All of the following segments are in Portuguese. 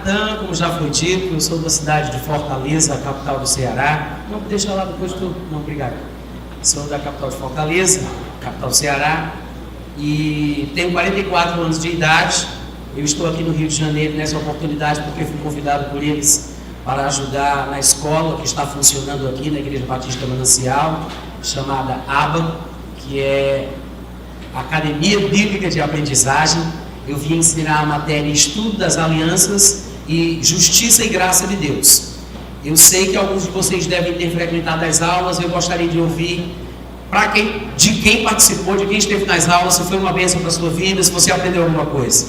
Natan, como já foi dito, eu sou da cidade de Fortaleza, a capital do Ceará. Não, deixa lá depois tu. Não, obrigado. Sou da capital de Fortaleza, capital do Ceará, e tenho 44 anos de idade. Eu estou aqui no Rio de Janeiro nessa oportunidade porque fui convidado por eles para ajudar na escola que está funcionando aqui na Igreja Batista Manancial, chamada ABA, que é Academia Bíblica de Aprendizagem. Eu vim ensinar a matéria Estudo das Alianças e Justiça e Graça de Deus. Eu sei que alguns de vocês devem ter frequentado as aulas. Eu gostaria de ouvir de quem participou, de quem esteve nas aulas, se foi uma bênção para a sua vida, se você aprendeu alguma coisa.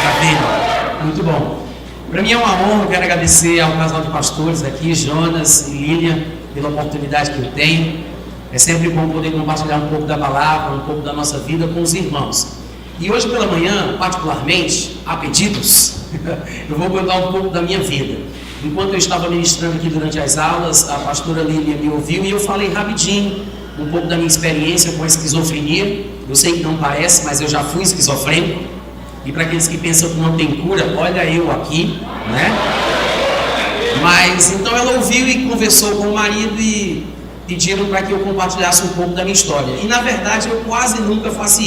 Maravilha, muito bom. Para mim é uma honra, eu quero agradecer ao casal de pastores aqui, Jonas e Lilian, pela oportunidade que eu tenho. É sempre bom poder compartilhar um pouco da palavra, um pouco da nossa vida com os irmãos. E hoje pela manhã, particularmente, a pedidos, eu vou contar um pouco da minha vida. Enquanto eu estava ministrando aqui durante as aulas, a pastora Lilian me ouviu e eu falei rapidinho um pouco da minha experiência com a esquizofrenia. Eu sei que não parece, mas eu já fui esquizofrênico. E para aqueles que pensam que não tem cura, olha eu aqui, né? Mas então ela ouviu e conversou com o marido e pediram para que eu compartilhasse um pouco da minha história. E na verdade eu quase nunca faço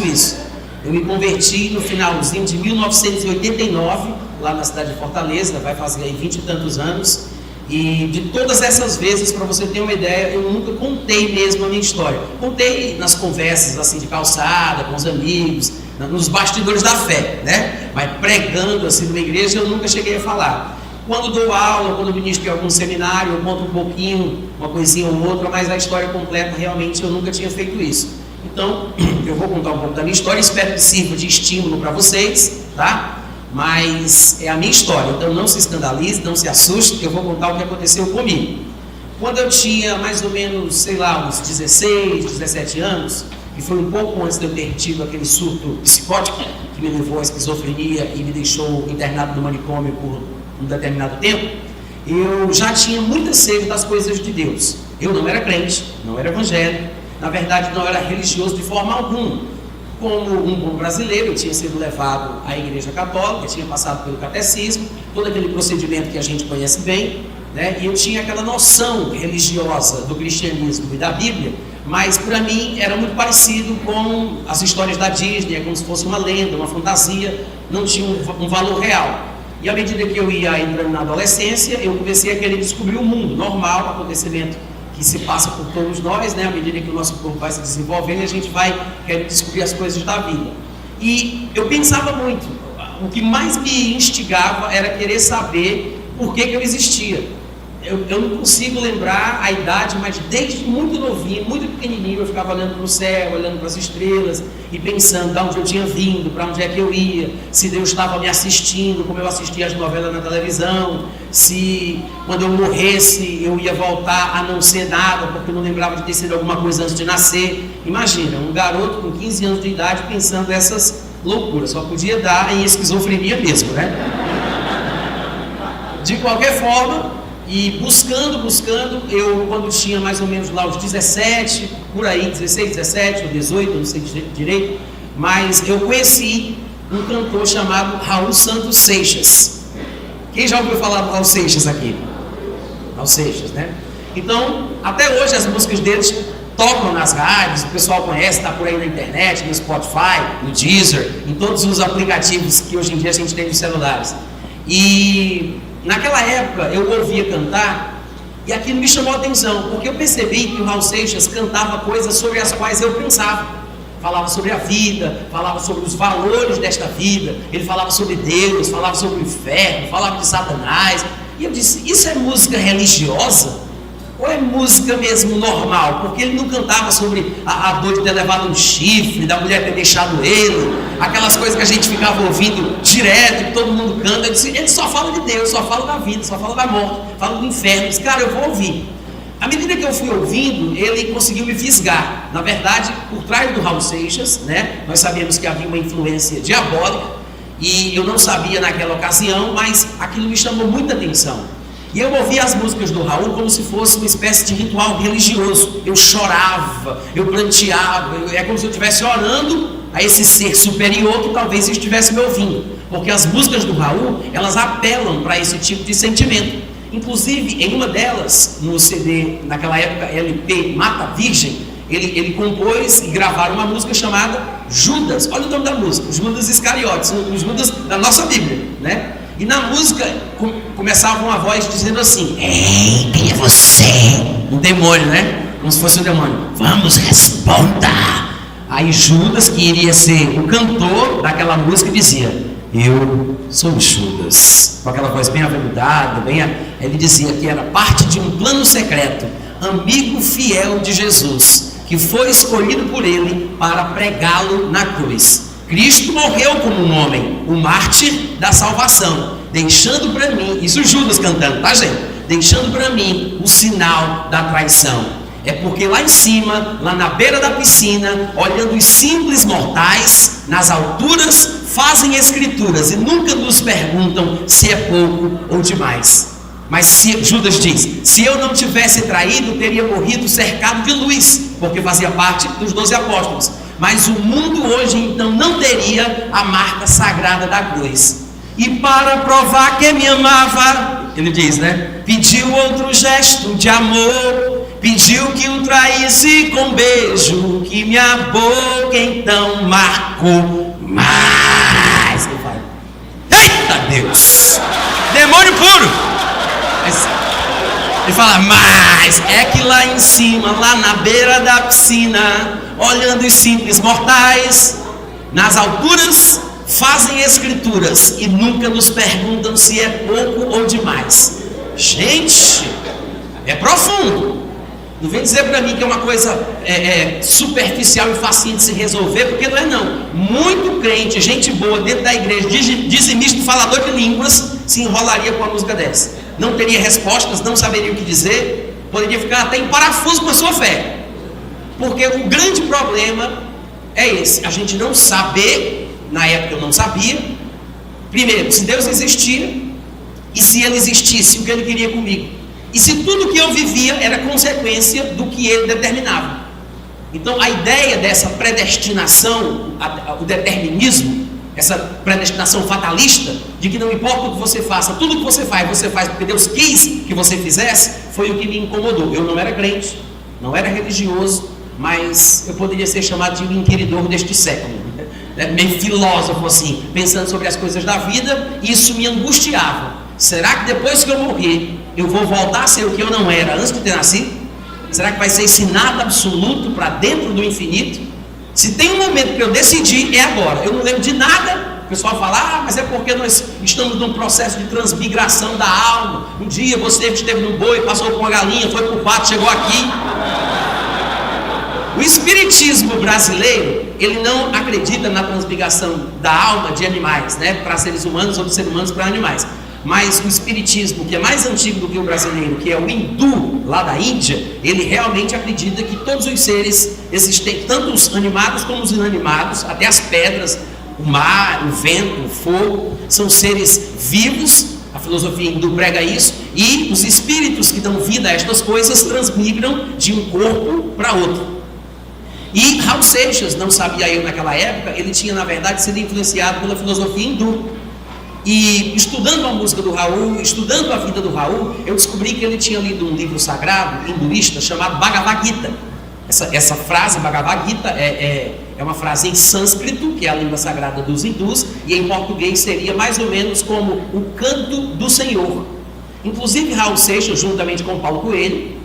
isso. Eu me converti no finalzinho de 1989, lá na cidade de Fortaleza, vai fazer aí 20 e tantos anos. E de todas essas vezes, para você ter uma ideia, eu nunca contei mesmo a minha história. Contei nas conversas assim de calçada, com os amigos, nos bastidores da fé, né? Mas pregando assim numa igreja eu nunca cheguei a falar. Quando dou aula, quando ministro em algum seminário, eu conto um pouquinho, uma coisinha ou outra, mas a história completa realmente eu nunca tinha feito isso. Então, eu vou contar um pouco da minha história, espero que sirva de estímulo para vocês, tá? Mas é a minha história, então não se escandalize, não se assuste, eu vou contar o que aconteceu comigo. Quando eu tinha mais ou menos, sei lá, uns 16, 17 anos, que foi um pouco antes de eu ter tido aquele surto psicótico que me levou à esquizofrenia e me deixou internado no manicômio por um determinado tempo, eu já tinha muita sede das coisas de Deus. Eu não era crente, não era evangélico, na verdade não era religioso de forma alguma. Como um bom brasileiro, eu tinha sido levado à Igreja Católica, tinha passado pelo catecismo, todo aquele procedimento que a gente conhece bem, né? E eu tinha aquela noção religiosa do cristianismo e da Bíblia, mas para mim era muito parecido com as histórias da Disney, é como se fosse uma lenda, uma fantasia, não tinha um valor real. E à medida que eu ia entrando na adolescência, eu comecei a querer descobrir o mundo normal, acontecimento que se passa por todos nós, né? À medida que o nosso corpo vai se desenvolvendo, a gente vai querer descobrir as coisas da vida. E eu pensava muito, o que mais me instigava era querer saber por que eu existia. Eu não consigo lembrar a idade, mas desde muito novinho, muito pequenininho, eu ficava olhando para o céu, olhando para as estrelas e pensando de onde eu tinha vindo, para onde é que eu ia, se Deus estava me assistindo, como eu assistia as novelas na televisão, se quando eu morresse eu ia voltar a não ser nada, porque eu não lembrava de ter sido alguma coisa antes de nascer. Imagina, um garoto com 15 anos de idade pensando essas loucuras, só podia dar em esquizofrenia mesmo, né? De qualquer forma, e buscando, eu quando tinha mais ou menos lá os 17, por aí, 16, 17 ou 18, não sei direito, mas eu conheci um cantor chamado Raul Santos Seixas. Quem já ouviu falar do Raul Seixas aqui? Raul Seixas, né? Então, até hoje as músicas deles tocam nas rádios, o pessoal conhece, está por aí na internet, no Spotify, no Deezer, em todos os aplicativos que hoje em dia a gente tem nos celulares. E naquela época eu ouvia cantar e aquilo me chamou a atenção, porque eu percebi que o Raul Seixas cantava coisas sobre as quais eu pensava. Falava sobre a vida, falava sobre os valores desta vida, ele falava sobre Deus, falava sobre o inferno, falava de Satanás. E eu disse, isso é música religiosa? Ou é música mesmo normal? Porque ele não cantava sobre a dor de ter levado um chifre, da mulher ter deixado ele, aquelas coisas que a gente ficava ouvindo direto, que todo mundo canta. Eu disse, ele só fala de Deus, só fala da vida, só fala da morte, fala do inferno. Eu disse, cara, eu vou ouvir. À medida que eu fui ouvindo, ele conseguiu me fisgar. Na verdade, por trás do Raul Seixas, né, nós sabíamos que havia uma influência diabólica, e eu não sabia naquela ocasião, mas aquilo me chamou muita atenção. E eu ouvia as músicas do Raul como se fosse uma espécie de ritual religioso. Eu chorava, eu pranteava, é como se eu estivesse orando a esse ser superior que talvez estivesse me ouvindo, porque as músicas do Raul, elas apelam para esse tipo de sentimento. Inclusive, em uma delas, no CD, naquela época, LP Mata Virgem, ele compôs e gravaram uma música chamada Judas. Olha o nome da música, os Judas Iscariotes, os Judas da nossa Bíblia, né? E na música começava uma voz dizendo assim: ei, quem é você? Um demônio, né? Como se fosse um demônio. Vamos, responda. Aí Judas, que iria ser o cantor daquela música, dizia: eu sou Judas. Com aquela voz bem aveludada, ele dizia que era parte de um plano secreto, amigo fiel de Jesus, que foi escolhido por ele para pregá-lo na cruz. Cristo morreu como um homem, o mártir da salvação, deixando para mim, isso Judas cantando, tá, gente? Deixando para mim o sinal da traição. É porque lá em cima, lá na beira da piscina, olhando os simples mortais, nas alturas, fazem escrituras e nunca nos perguntam se é pouco ou demais. Mas Judas diz: se eu não tivesse traído, teria morrido cercado de luz, porque fazia parte dos 12 apóstolos. Mas o mundo hoje então não teria a marca sagrada da cruz. E para provar que me amava, ele diz, né? Pediu outro gesto de amor, pediu que o traísse com beijo, que minha boca então marcou mais. Eita Deus! Demônio puro! Ele fala: mas é que lá em cima, lá na beira da piscina, olhando os simples mortais, nas alturas, fazem escrituras e nunca nos perguntam se é pouco ou demais. Gente, é profundo. Não vem dizer para mim que é uma coisa superficial e facinho de se resolver, porque não é não. Muito crente, gente boa dentro da igreja, dizimista, falador de línguas, se enrolaria com uma música dessa. Não teria respostas, não saberia o que dizer, poderia ficar até em parafuso com a sua fé. Porque o grande problema é esse: a gente não saber. Na época eu não sabia, primeiro, se Deus existia, e se Ele existisse, o que Ele queria comigo, e se tudo que eu vivia era consequência do que Ele determinava. Então a ideia dessa predestinação, o determinismo, essa predestinação fatalista, de que não importa o que você faça, tudo que você faz porque Deus quis que você fizesse, foi o que me incomodou. Eu não era crente, não era religioso, mas eu poderia ser chamado de um inquiridor deste século, meio filósofo assim, pensando sobre as coisas da vida. Isso me angustiava. Será que depois que eu morrer, eu vou voltar a ser o que eu não era antes de ter nascido? Será que vai ser esse nada absoluto para dentro do infinito? Se tem um momento que eu decidi, é agora. Eu não lembro de nada. O pessoal fala: mas é porque nós estamos num processo de transmigração da alma. Um dia você esteve no boi, passou por uma galinha, foi para o pato, chegou aqui. O espiritismo brasileiro, ele não acredita na transmigração da alma de animais, né, para seres humanos ou de seres humanos para animais. Mas o espiritismo, que é mais antigo do que o brasileiro, que é o hindu, lá da Índia, ele realmente acredita que todos os seres existem, tanto os animados como os inanimados, até as pedras, o mar, o vento, o fogo, são seres vivos. A filosofia hindu prega isso. E os espíritos que dão vida a estas coisas transmigram de um corpo para outro. E Raul Seixas, não sabia eu naquela época, ele tinha na verdade sido influenciado pela filosofia hindu. E estudando a música do Raul, estudando a vida do Raul, eu descobri que ele tinha lido um livro sagrado hinduísta chamado Bhagavad Gita. Essa frase, Bhagavad Gita, é uma frase em sânscrito, que é a língua sagrada dos hindus, e em português seria mais ou menos como o canto do Senhor. Inclusive Raul Seixas, juntamente com Paulo Coelho,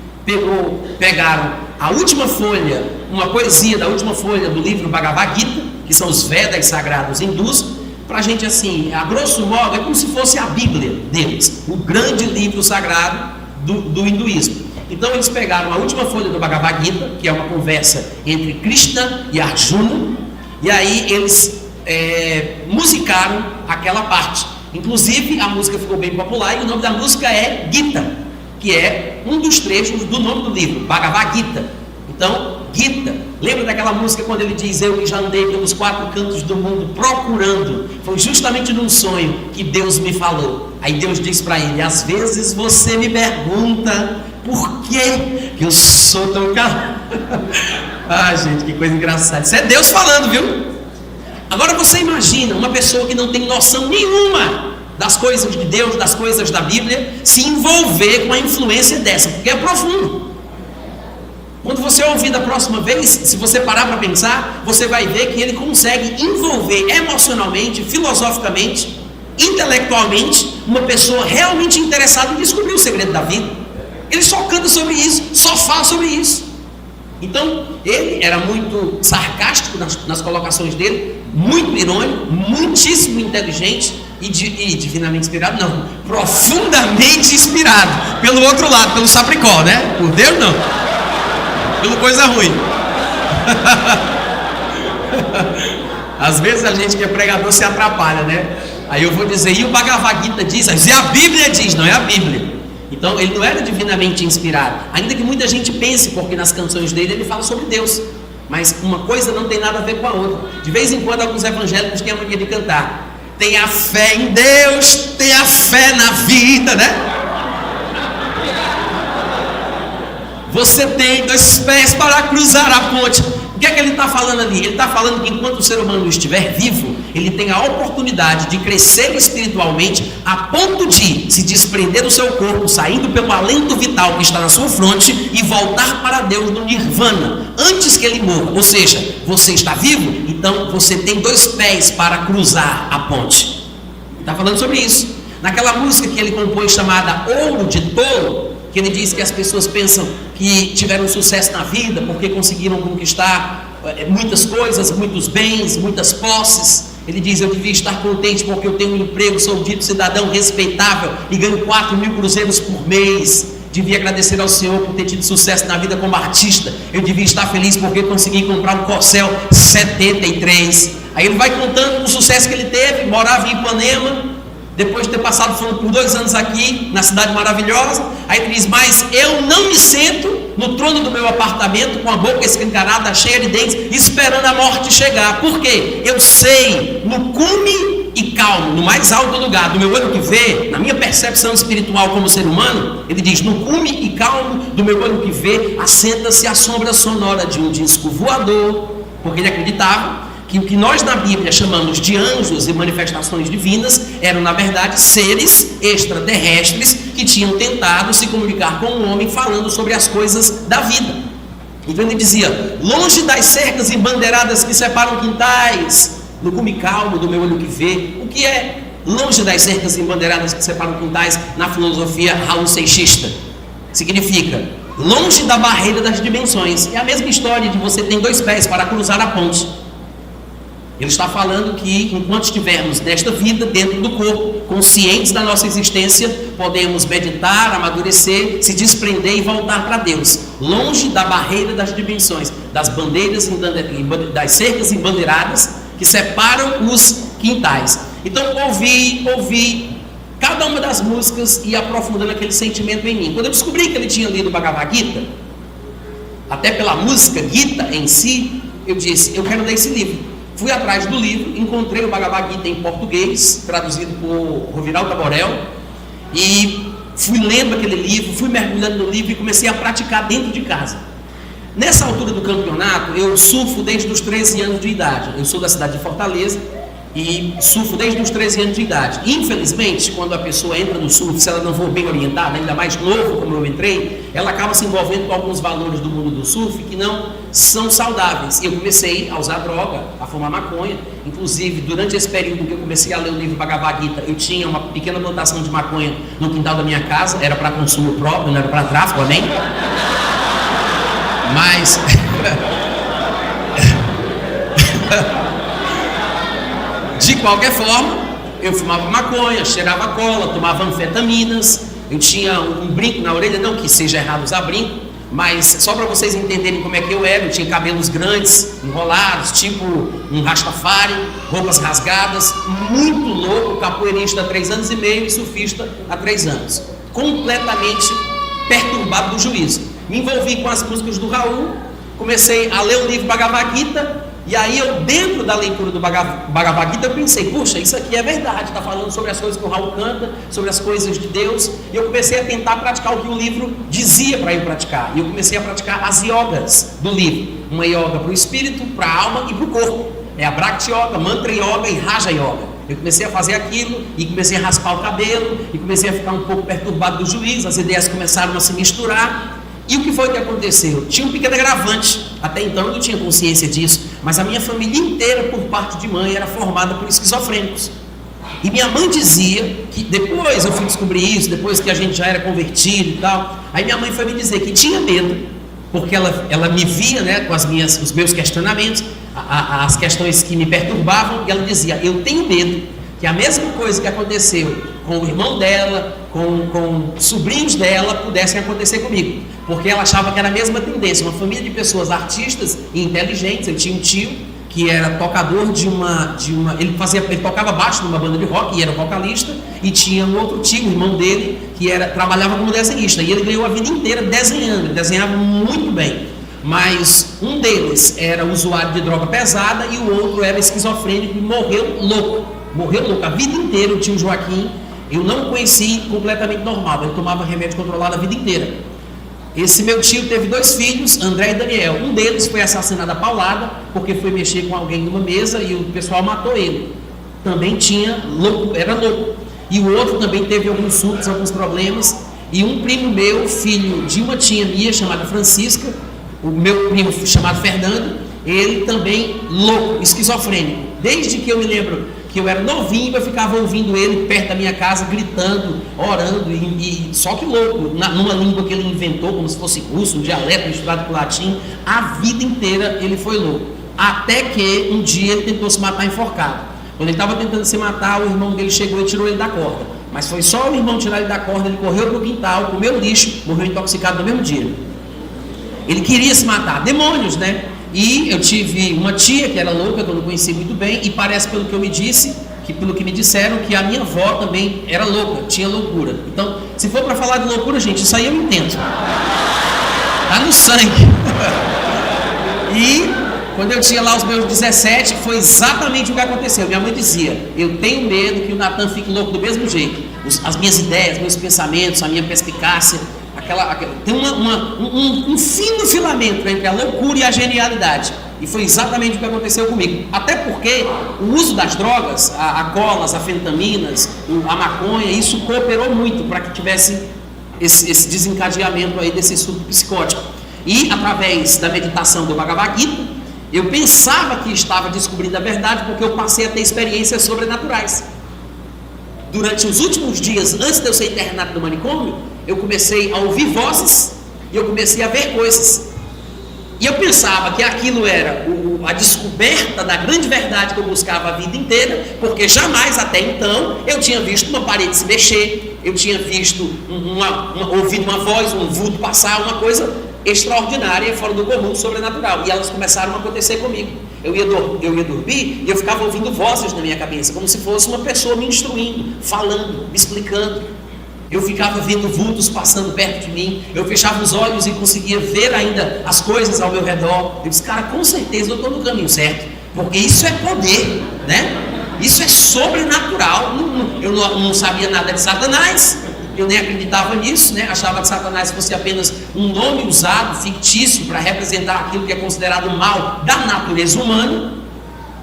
pegaram a última folha, uma poesia da última folha do livro Bhagavad Gita, que são os Vedas sagrados hindus, para a gente assim, a grosso modo, é como se fosse a Bíblia deles, o grande livro sagrado do hinduísmo. Então eles pegaram a última folha do Bhagavad Gita, que é uma conversa entre Krishna e Arjuna, e aí eles musicaram aquela parte. Inclusive a música ficou bem popular e o nome da música é Gita, que é um dos trechos do nome do livro, Bhagavad Gita. Então, Gita, lembra daquela música quando ele diz: eu que já andei pelos 4 cantos do mundo procurando, foi justamente num sonho que Deus me falou. Aí Deus diz para ele: às vezes você me pergunta por que eu sou tão calado. Ah, gente, que coisa engraçada. Isso é Deus falando, viu? Agora você imagina uma pessoa que não tem noção nenhuma das coisas de Deus, das coisas da Bíblia, se envolver com a influência dessa, porque é profundo. Quando você ouvir da próxima vez, se você parar para pensar, você vai ver que ele consegue envolver emocionalmente, filosoficamente, intelectualmente, uma pessoa realmente interessada em descobrir o segredo da vida. Ele só canta sobre isso, só fala sobre isso. Então, ele era muito sarcástico nas colocações dele, muito irônico, muitíssimo inteligente e divinamente inspirado, não, profundamente inspirado, pelo outro lado, pelo sapricó, né? Por Deus não, pelo coisa ruim. Às vezes a gente que é pregador se atrapalha, né? Aí eu vou dizer, e o Bhagavad Gita diz, e a Bíblia diz, não é a Bíblia. Então ele não era divinamente inspirado, ainda que muita gente pense, porque nas canções dele ele fala sobre Deus, mas uma coisa não tem nada a ver com a outra. De vez em quando alguns evangélicos têm a mania de cantar, tenha fé em Deus, tenha fé na vida, né? Você tem 2 pés para cruzar a ponte. O que é que ele está falando ali? Ele está falando que enquanto o ser humano estiver vivo, ele tem a oportunidade de crescer espiritualmente a ponto de se desprender do seu corpo, saindo pelo alento vital que está na sua fronte e voltar para Deus no nirvana, antes que ele morra. Ou seja, você está vivo, então você tem 2 pés para cruzar a ponte. Está falando sobre isso. Naquela música que ele compôs chamada Ouro de Tolo, que ele diz que as pessoas pensam que tiveram sucesso na vida porque conseguiram conquistar muitas coisas, muitos bens, muitas posses. Ele diz, eu devia estar contente porque eu tenho um emprego, sou dito cidadão respeitável e ganho 4.000 cruzeiros por mês. Devia agradecer ao Senhor por ter tido sucesso na vida como artista. Eu devia estar feliz porque consegui comprar um Corcel 73. Aí ele vai contando o sucesso que ele teve, morava em Ipanema, depois de ter passado por 2 anos aqui, na cidade maravilhosa. Aí ele diz, mas eu não me sento no trono do meu apartamento, com a boca escancarada, cheia de dentes, esperando a morte chegar. Por quê? Eu sei, no cume e calmo, no mais alto lugar do meu olho que vê, na minha percepção espiritual como ser humano, ele diz, no cume e calmo do meu olho que vê, assenta-se a sombra sonora de um disco voador, porque ele acreditava que o que nós na Bíblia chamamos de anjos e manifestações divinas eram na verdade seres extraterrestres que tinham tentado se comunicar com o homem falando sobre as coisas da vida. Então ele dizia, longe das cercas embandeiradas que separam quintais, no cume calmo do meu olho que vê. O que é longe das cercas embandeiradas que separam quintais na filosofia Raul Seixista? Significa longe da barreira das dimensões. É a mesma história de você ter 2 pés para cruzar a ponte. Ele está falando que enquanto estivermos nesta vida, dentro do corpo, conscientes da nossa existência, podemos meditar, amadurecer, se desprender e voltar para Deus, longe da barreira das dimensões, das bandeiras, das cercas embandeiradas que separam os quintais. Então ouvi cada uma das músicas e aprofundando aquele sentimento em mim. Quando eu descobri que ele tinha lido o Bhagavad Gita, até pela música Gita em si, eu disse, eu quero ler esse livro. Fui atrás do livro, encontrei o Bhagavad Gita em português, traduzido por Roviraldo Borel, e fui lendo aquele livro, fui mergulhando no livro e comecei a praticar dentro de casa. Nessa altura do campeonato, eu surfo desde os 13 anos de idade. Eu sou da cidade de Fortaleza e surfo desde os 13 anos de idade. Infelizmente, quando a pessoa entra no surf, se ela não for bem orientada, ainda mais novo como eu entrei, ela acaba se envolvendo com alguns valores do mundo do surf que não são saudáveis. E eu comecei a usar droga, a fumar maconha. Inclusive, durante esse período que eu comecei a ler o livro Bhagavad Gita, eu tinha uma pequena plantação de maconha no quintal da minha casa. Era para consumo próprio, não era para tráfico, amém? Mas... de qualquer forma, eu fumava maconha, cheirava cola, tomava anfetaminas. Eu tinha um brinco na orelha, não que seja errado usar brinco, mas só para vocês entenderem como é que eu era. Eu tinha cabelos grandes, enrolados, tipo um rastafari, roupas rasgadas, muito louco, capoeirista há 3 anos e meio e surfista há 3 anos, completamente perturbado do juízo. Me envolvi com as músicas do Raul, comecei a ler o livro Bhagavad Gita. E aí eu, dentro da leitura do Bhagavad Gita, eu pensei, puxa, isso aqui é verdade, está falando sobre as coisas que o Raul canta, sobre as coisas de Deus. E eu comecei a tentar praticar o que o livro dizia para eu praticar. E eu comecei a praticar as yogas do livro. Uma yoga para o espírito, para a alma e para o corpo. É a Bhakti Yoga, Mantra Yoga e Raja Yoga. Eu comecei a fazer aquilo e comecei a raspar o cabelo e comecei a ficar um pouco perturbado do juízo, as ideias começaram a se misturar. E o que foi que aconteceu? Tinha um pequeno agravante, até então eu não tinha consciência disso, mas a minha família inteira, por parte de mãe, era formada por esquizofrênicos. E minha mãe dizia que, depois eu fui descobrir isso, depois que a gente já era convertido e tal, aí minha mãe foi me dizer que tinha medo, porque ela me via, né, com os meus questionamentos, as questões que me perturbavam, e ela dizia, eu tenho medo que a mesma coisa que aconteceu com o irmão dela, com sobrinhos dela, pudessem acontecer comigo, porque ela achava que era a mesma tendência, uma família de pessoas artistas e inteligentes. Eu tinha um tio que era tocador ele tocava baixo numa banda de rock e era vocalista, e tinha um outro tio, o irmão dele, que trabalhava como desenhista, e ele ganhou a vida inteira desenhando, ele desenhava muito bem, mas um deles era usuário de droga pesada e o outro era esquizofrênico e morreu louco, a vida inteira. O tio Joaquim, eu não conheci completamente normal, ele tomava remédio controlado a vida inteira. Esse meu tio teve 2 filhos, André e Daniel. Um deles foi assassinado a paulada, porque foi mexer com alguém numa mesa e o pessoal matou ele. Também era louco. E o outro também teve alguns surtos, alguns problemas. E um primo meu, filho de uma tia minha, chamada Francisca, o meu primo chamado Fernando, ele também louco, esquizofrênico. Desde que eu me lembro que eu era novinho, eu ficava ouvindo ele perto da minha casa, gritando, orando, só que louco, numa língua que ele inventou, como se fosse russo, um dialeto misturado com latim. A vida inteira ele foi louco, até que um dia ele tentou se matar enforcado. Quando ele estava tentando se matar, o irmão dele chegou e tirou ele da corda, mas foi só o irmão tirar ele da corda, ele correu para o quintal, comeu lixo, morreu intoxicado no mesmo dia. Ele queria se matar, demônios, né? E eu tive uma tia que era louca, que eu não conheci muito bem, e parece, pelo que me disseram, que a minha avó também era louca, tinha loucura. Então, se for para falar de loucura, gente, isso aí eu entendo. Está no sangue. E quando eu tinha lá os meus 17, foi exatamente o que aconteceu. Minha mãe dizia, eu tenho medo que o Natan fique louco do mesmo jeito. As minhas ideias, meus pensamentos, a minha perspicácia, tem um fino filamento entre a loucura e a genialidade. E foi exatamente o que aconteceu comigo. Até porque o uso das drogas, a cola, as anfetaminas, a maconha, isso cooperou muito para que tivesse esse desencadeamento aí desse surto psicótico. E através da meditação do Bhagavad Gita, eu pensava que estava descobrindo a verdade, porque eu passei a ter experiências sobrenaturais. Durante os últimos dias, antes de eu ser internado no manicômio, eu comecei a ouvir vozes e eu comecei a ver coisas. E eu pensava que aquilo era a descoberta da grande verdade que eu buscava a vida inteira, porque jamais até então eu tinha visto uma parede se mexer, eu tinha visto ouvido uma voz, um vulto passar, uma coisa extraordinária, fora do comum, sobrenatural. E elas começaram a acontecer comigo. Eu ia dormir e eu ficava ouvindo vozes na minha cabeça, como se fosse uma pessoa me instruindo, falando, me explicando. Eu ficava vendo vultos passando perto de mim, eu fechava os olhos e conseguia ver ainda as coisas ao meu redor. Eu disse, cara, com certeza eu estou no caminho certo, porque isso é poder, né? Isso é sobrenatural. Eu não sabia nada de Satanás, eu nem acreditava nisso, né? Achava que Satanás fosse apenas um nome usado, fictício, para representar aquilo que é considerado mal da natureza humana.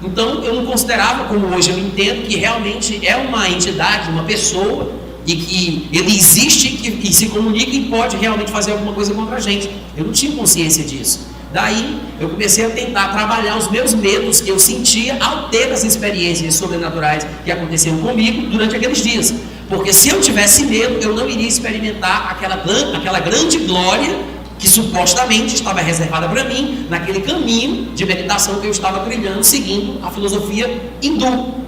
Então eu não considerava, como hoje eu entendo, que realmente é uma entidade, uma pessoa, e que ele existe, que se comunica e pode realmente fazer alguma coisa contra a gente. Eu não tinha consciência disso. Daí eu comecei a tentar trabalhar os meus medos que eu sentia ao ter as experiências sobrenaturais que aconteceram comigo durante aqueles dias. Porque se eu tivesse medo, eu não iria experimentar aquela grande glória que supostamente estava reservada para mim naquele caminho de meditação que eu estava trilhando, seguindo a filosofia hindu.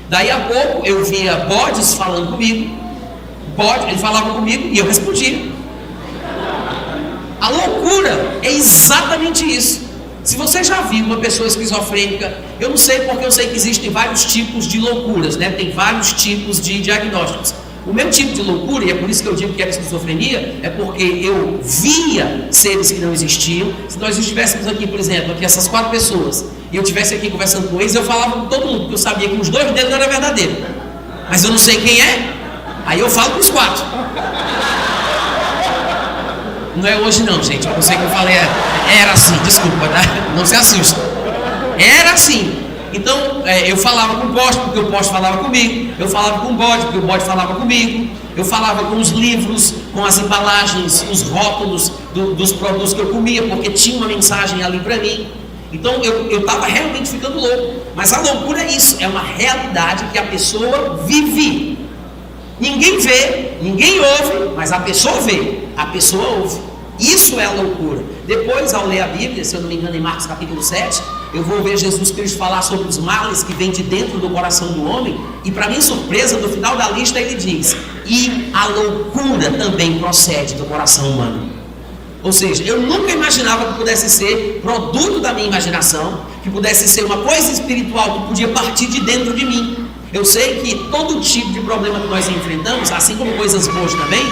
Daí a pouco eu via bodes falando comigo, ele falava comigo e eu respondia. A loucura é exatamente isso. Se você já viu uma pessoa esquizofrênica, eu não sei, porque eu sei que existem vários tipos de loucuras, né? Tem vários tipos de diagnósticos. O meu tipo de loucura, e é por isso que eu digo que era esquizofrenia, é porque eu via seres que não existiam. Se nós estivéssemos aqui, por exemplo, aqui essas 4 pessoas, e eu estivesse aqui conversando com eles, eu falava com todo mundo, porque eu sabia que os 2 deles não eram verdadeiros, mas eu não sei quem é, aí eu falo com os 4. Não é hoje não, gente, eu sei que eu falei, era assim, desculpa, tá? Não se assusta. Era assim. Então, eu falava com o poste, porque o poste falava comigo. Eu falava com o bode, porque o bode falava comigo. Eu falava com os livros, com as embalagens, os rótulos dos produtos que eu comia, porque tinha uma mensagem ali para mim. Então, eu estava realmente ficando louco. Mas a loucura é isso, é uma realidade que a pessoa vive. Ninguém vê, ninguém ouve, mas a pessoa vê, a pessoa ouve. Isso é a loucura. Depois, ao ler a Bíblia, se eu não me engano, em Marcos capítulo 7, eu vou ver Jesus Cristo falar sobre os males que vêm de dentro do coração do homem. E para minha surpresa, no final da lista ele diz: e a loucura também procede do coração humano. Ou seja, eu nunca imaginava que pudesse ser produto da minha imaginação, que pudesse ser uma coisa espiritual que podia partir de dentro de mim. Eu sei que todo tipo de problema que nós enfrentamos, assim como coisas boas também,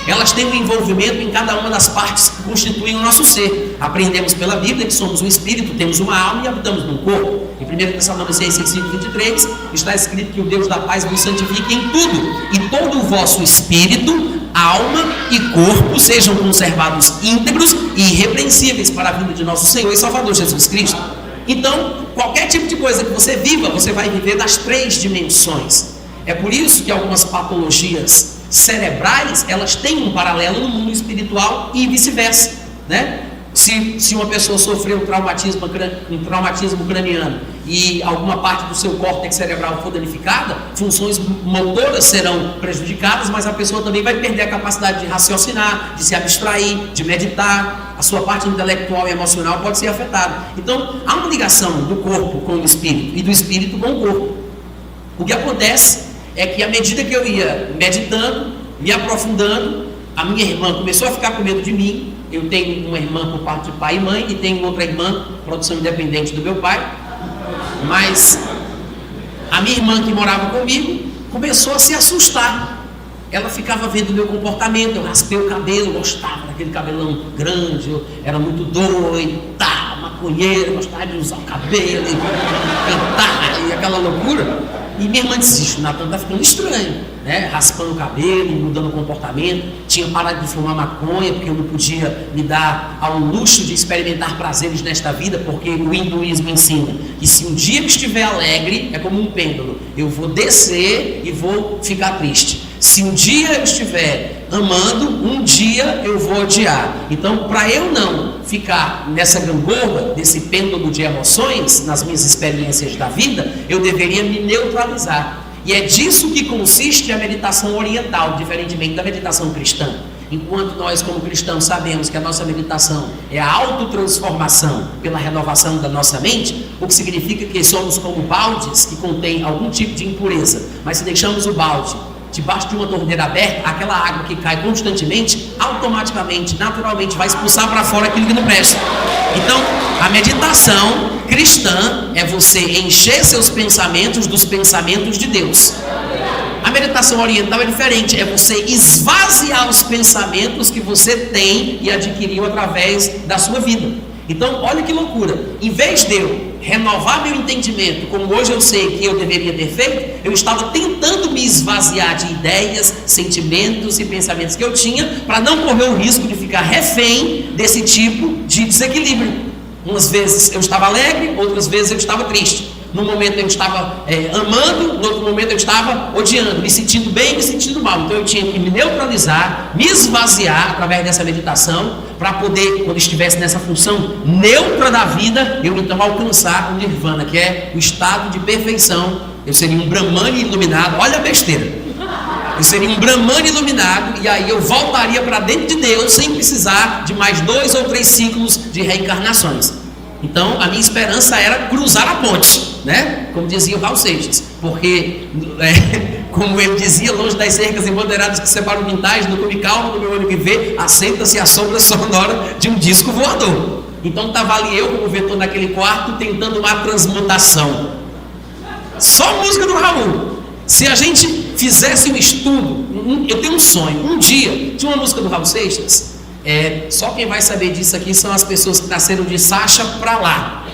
elas têm um envolvimento em cada uma das partes que constituem o nosso ser. Aprendemos pela Bíblia que somos um espírito, temos uma alma e habitamos num corpo. Em 1 Tessalonicenses 5:23 está escrito que o Deus da paz vos santifique em tudo, e todo o vosso espírito, alma e corpo sejam conservados íntegros e irrepreensíveis para a vinda de nosso Senhor e Salvador Jesus Cristo. Então, qualquer tipo de coisa que você viva, você vai viver nas 3 dimensões. É por isso que algumas patologias cerebrais, elas têm um paralelo no mundo espiritual e vice-versa, né? Se uma pessoa sofreu um traumatismo craniano e alguma parte do seu córtex cerebral for danificada, funções motoras serão prejudicadas, mas a pessoa também vai perder a capacidade de raciocinar, de se abstrair, de meditar. A sua parte intelectual e emocional pode ser afetada. Então, há uma ligação do corpo com o espírito e do espírito com o corpo. O que acontece é que à medida que eu ia meditando, me aprofundando, a minha irmã começou a ficar com medo de mim. Eu tenho uma irmã por parte de pai e mãe, e tenho outra irmã, produção independente do meu pai. Mas a minha irmã que morava comigo começou a se assustar. Ela ficava vendo o meu comportamento. Eu raspei o cabelo, gostava daquele cabelão grande, eu era muito doido, maconheiro, gostava de usar o cabelo, cantar e aquela loucura. E minha irmã disse: isso, Natan está ficando estranho, né? Raspando o cabelo, mudando o comportamento. Tinha parado de fumar maconha, porque eu não podia me dar ao luxo de experimentar prazeres nesta vida, porque o hinduísmo ensina que se um dia eu estiver alegre, é como um pêndulo, eu vou descer e vou ficar triste. Se um dia eu estiver amando, um dia eu vou odiar. Então, para eu não ficar nessa gangorra, desse pêndulo de emoções, nas minhas experiências da vida, eu deveria me neutralizar. E é disso que consiste a meditação oriental, diferentemente da meditação cristã. Enquanto nós, como cristãos, sabemos que a nossa meditação é a autotransformação pela renovação da nossa mente, o que significa que somos como baldes que contêm algum tipo de impureza. Mas se deixamos o balde debaixo de uma torneira aberta, aquela água que cai constantemente, automaticamente, naturalmente, vai expulsar para fora aquilo que não presta. Então, a meditação cristã é você encher seus pensamentos dos pensamentos de Deus. A meditação oriental é diferente, é você esvaziar os pensamentos que você tem e adquiriu através da sua vida. Então, olha que loucura, em vez de eu renovar meu entendimento, como hoje eu sei que eu deveria ter feito, eu estava tentando me esvaziar de ideias, sentimentos e pensamentos que eu tinha, para não correr o risco de ficar refém desse tipo de desequilíbrio. Umas vezes eu estava alegre, outras vezes eu estava triste. Num momento eu estava amando, no outro momento eu estava odiando, me sentindo bem, me sentindo mal. Então eu tinha que me neutralizar, me esvaziar através dessa meditação, para poder, quando estivesse nessa função neutra da vida, eu então alcançar o nirvana, que é o estado de perfeição. Eu seria um Brahmani iluminado. Olha a besteira, eu seria um Brahmani iluminado, e aí eu voltaria para dentro de Deus sem precisar de mais 2 ou 3 ciclos de reencarnações. Então a minha esperança era cruzar a ponte, né? Como dizia o Raul Seixas, porque como ele dizia, longe das cercas empoderadas que separam quintais, não come calma no meu olho que vê, assenta-se a sombra sonora de um disco voador. Então estava ali eu como vetor naquele quarto, tentando uma transmutação. Só música do Raul. Se a gente fizesse um estudo, eu tenho um sonho, um dia, tinha uma música do Raul Seixas. Só quem vai saber disso aqui são as pessoas que nasceram de Sacha pra lá.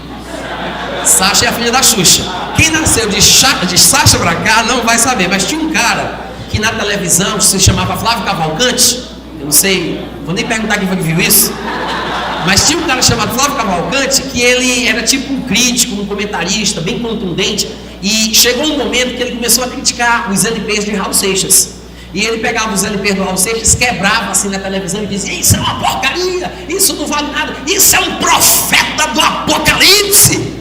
Sacha é a filha da Xuxa. Quem nasceu de Sacha pra cá não vai saber. Mas tinha um cara que na televisão se chamava Flávio Cavalcante. Eu não sei, vou nem perguntar quem foi que viu isso. Mas tinha um cara chamado Flávio Cavalcante, que ele era tipo um crítico, um comentarista, bem contundente, e chegou um momento que ele começou a criticar os LPs de Raul Seixas. E ele pegava os LPs do Raul Seixas, quebrava assim na televisão e dizia: isso é uma porcaria, isso não vale nada, isso é um profeta do Apocalipse.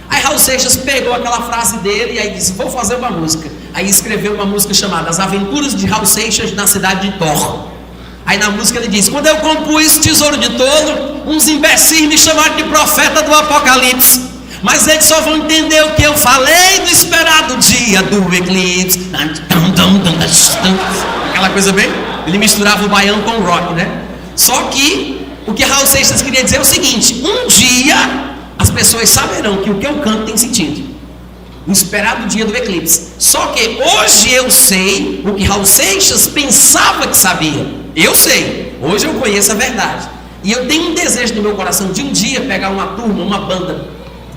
Aí Raul Seixas pegou aquela frase dele e aí disse: vou fazer uma música. Aí escreveu uma música chamada As Aventuras de Raul Seixas na Cidade de Thor. Aí na música ele diz: quando eu compus Tesouro de Tolo, uns imbecis me chamaram de profeta do Apocalipse, mas eles só vão entender o que eu falei no esperado dia do eclipse. Aquela coisa bem, ele misturava o baiano com o rock, né? Só que o que Raul Seixas queria dizer é o seguinte: um dia as pessoas saberão que o que eu canto tem sentido, no esperado dia do eclipse. Só que hoje eu sei o que Raul Seixas pensava que sabia. Eu sei, hoje eu conheço a verdade. E eu tenho um desejo no meu coração de um dia pegar uma turma, uma banda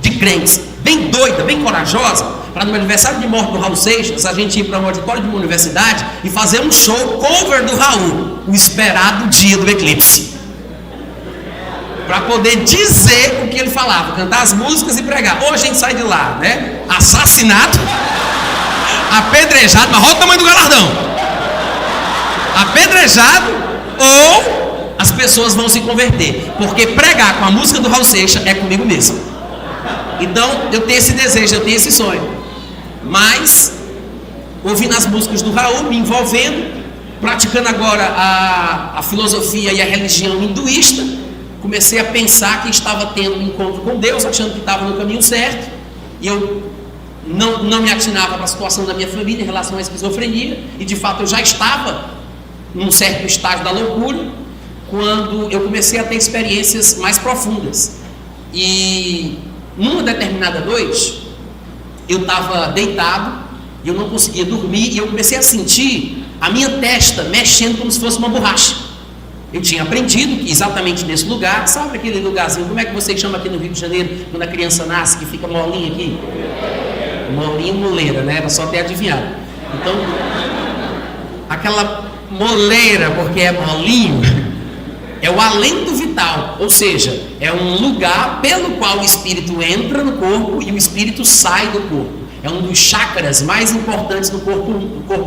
de crentes, bem doida, bem corajosa, para no meu aniversário de morte do Raul Seixas, a gente ir para um auditório de uma universidade e fazer um show cover do Raul, o esperado dia do eclipse, para poder dizer o que ele falava, cantar as músicas e pregar. Ou a gente sai de lá, né? Assassinato, apedrejado, mas olha o tamanho do galardão. Apedrejado, ou as pessoas vão se converter, porque pregar com a música do Raul Seixas é comigo mesmo. Então eu tenho esse desejo, eu tenho esse sonho. Mas ouvindo as músicas do Raul, me envolvendo, praticando agora a filosofia e a religião hinduísta, comecei a pensar que estava tendo um encontro com Deus, achando que estava no caminho certo. E eu não me atinava para a situação da minha família em relação à esquizofrenia, e de fato eu já estava num certo estágio da loucura, quando eu comecei a ter experiências mais profundas. E numa determinada noite, eu estava deitado, e eu não conseguia dormir, e eu comecei a sentir a minha testa mexendo como se fosse uma borracha. Eu tinha aprendido que exatamente nesse lugar, sabe aquele lugarzinho, como é que vocês chamam aqui no Rio de Janeiro, quando a criança nasce, que fica molinha aqui? Molinha, moleira, né? Era só ter adivinhado. Então, aquela moleira, porque é molinho, é o alento vital, ou seja, é um lugar pelo qual o espírito entra no corpo e o espírito sai do corpo. É um dos chakras mais importantes no corpo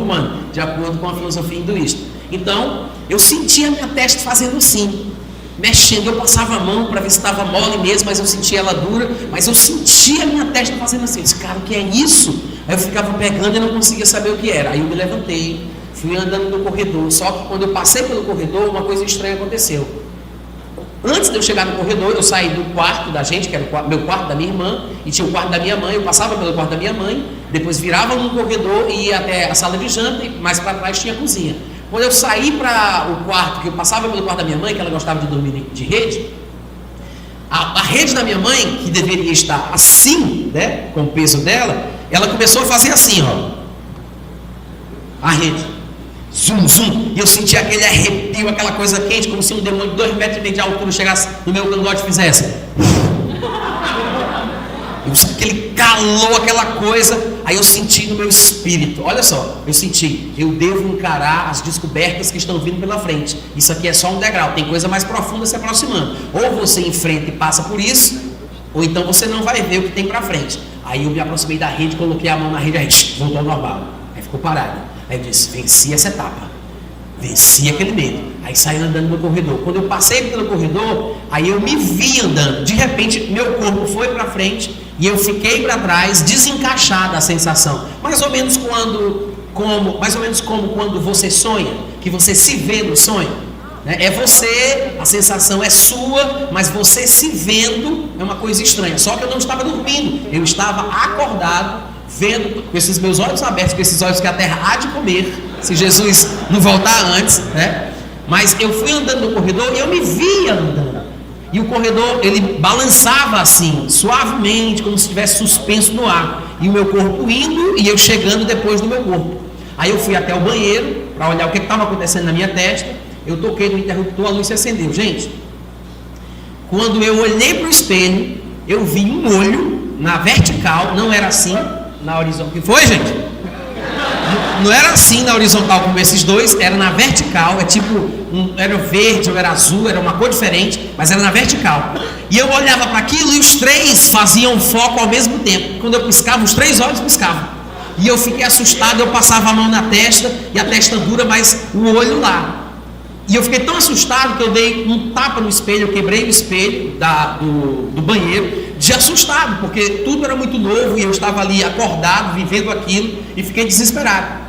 humano, de acordo com a filosofia hinduísta. Então, eu sentia a minha testa fazendo assim, mexendo. Eu passava a mão para ver se estava mole mesmo, mas eu sentia ela dura. Mas eu sentia a minha testa fazendo assim. Eu disse: cara, o que é isso? Aí eu ficava pegando e não conseguia saber o que era. Aí eu me levantei, fui andando no corredor. Só que quando eu passei pelo corredor, uma coisa estranha aconteceu. Antes de eu chegar no corredor, eu saí do quarto da gente, que era o meu quarto, da minha irmã, e tinha o quarto da minha mãe. Eu passava pelo quarto da minha mãe, depois virava no corredor e ia até a sala de janta, e mais para trás tinha a cozinha. Quando eu saí para o quarto, que eu passava pelo quarto da minha mãe, que ela gostava de dormir de rede, a rede da minha mãe, que deveria estar assim, né, com o peso dela, ela começou a fazer assim, ó, a rede. Zum, zum, e eu senti aquele arrepio, aquela coisa quente, como se um demônio de 2,5 metros de altura chegasse no meu cangote e fizesse. Aquele calor, aquela coisa. Aí eu senti no meu espírito, olha só, eu senti: eu devo encarar as descobertas que estão vindo pela frente. Isso aqui é só um degrau, tem coisa mais profunda se aproximando. Ou você enfrenta e passa por isso, ou então você não vai ver o que tem pra frente. Aí eu me aproximei da rede, coloquei a mão na rede, aí voltou ao normal. Aí ficou parado. Aí eu disse: venci essa etapa, venci aquele medo. Aí saí andando no corredor. Quando eu passei pelo corredor, aí eu me vi andando. De repente meu corpo foi para frente e eu fiquei para trás, desencaixada a sensação. Mais ou menos como quando você sonha, que você se vê no sonho, né? É você, a sensação é sua, mas você se vendo é uma coisa estranha. Só que eu não estava dormindo, eu estava acordado, vendo com esses meus olhos abertos, com esses olhos que a terra há de comer, se Jesus não voltar antes, né? Mas eu fui andando no corredor e eu me via andando. E o corredor, ele balançava assim, suavemente, como se estivesse suspenso no ar. E o meu corpo indo e eu chegando depois do meu corpo. Aí eu fui até o banheiro para olhar o que estava acontecendo na minha testa. Eu toquei no interruptor, a luz se acendeu. Gente, quando eu olhei para o espelho, eu vi um olho na vertical, não era assim, na horizontal. O que foi, gente? não era assim na horizontal como esses dois, era na vertical, era verde ou era azul, era uma cor diferente, mas era na vertical. E eu olhava para aquilo e os três faziam foco ao mesmo tempo. Quando eu piscava, os três olhos piscavam. E eu fiquei assustado, eu passava a mão na testa, e a testa dura, mas o olho lá. E eu fiquei tão assustado que eu dei um tapa no espelho, eu quebrei o espelho do banheiro, de assustado, porque tudo era muito novo e eu estava ali acordado, vivendo aquilo, e fiquei desesperado.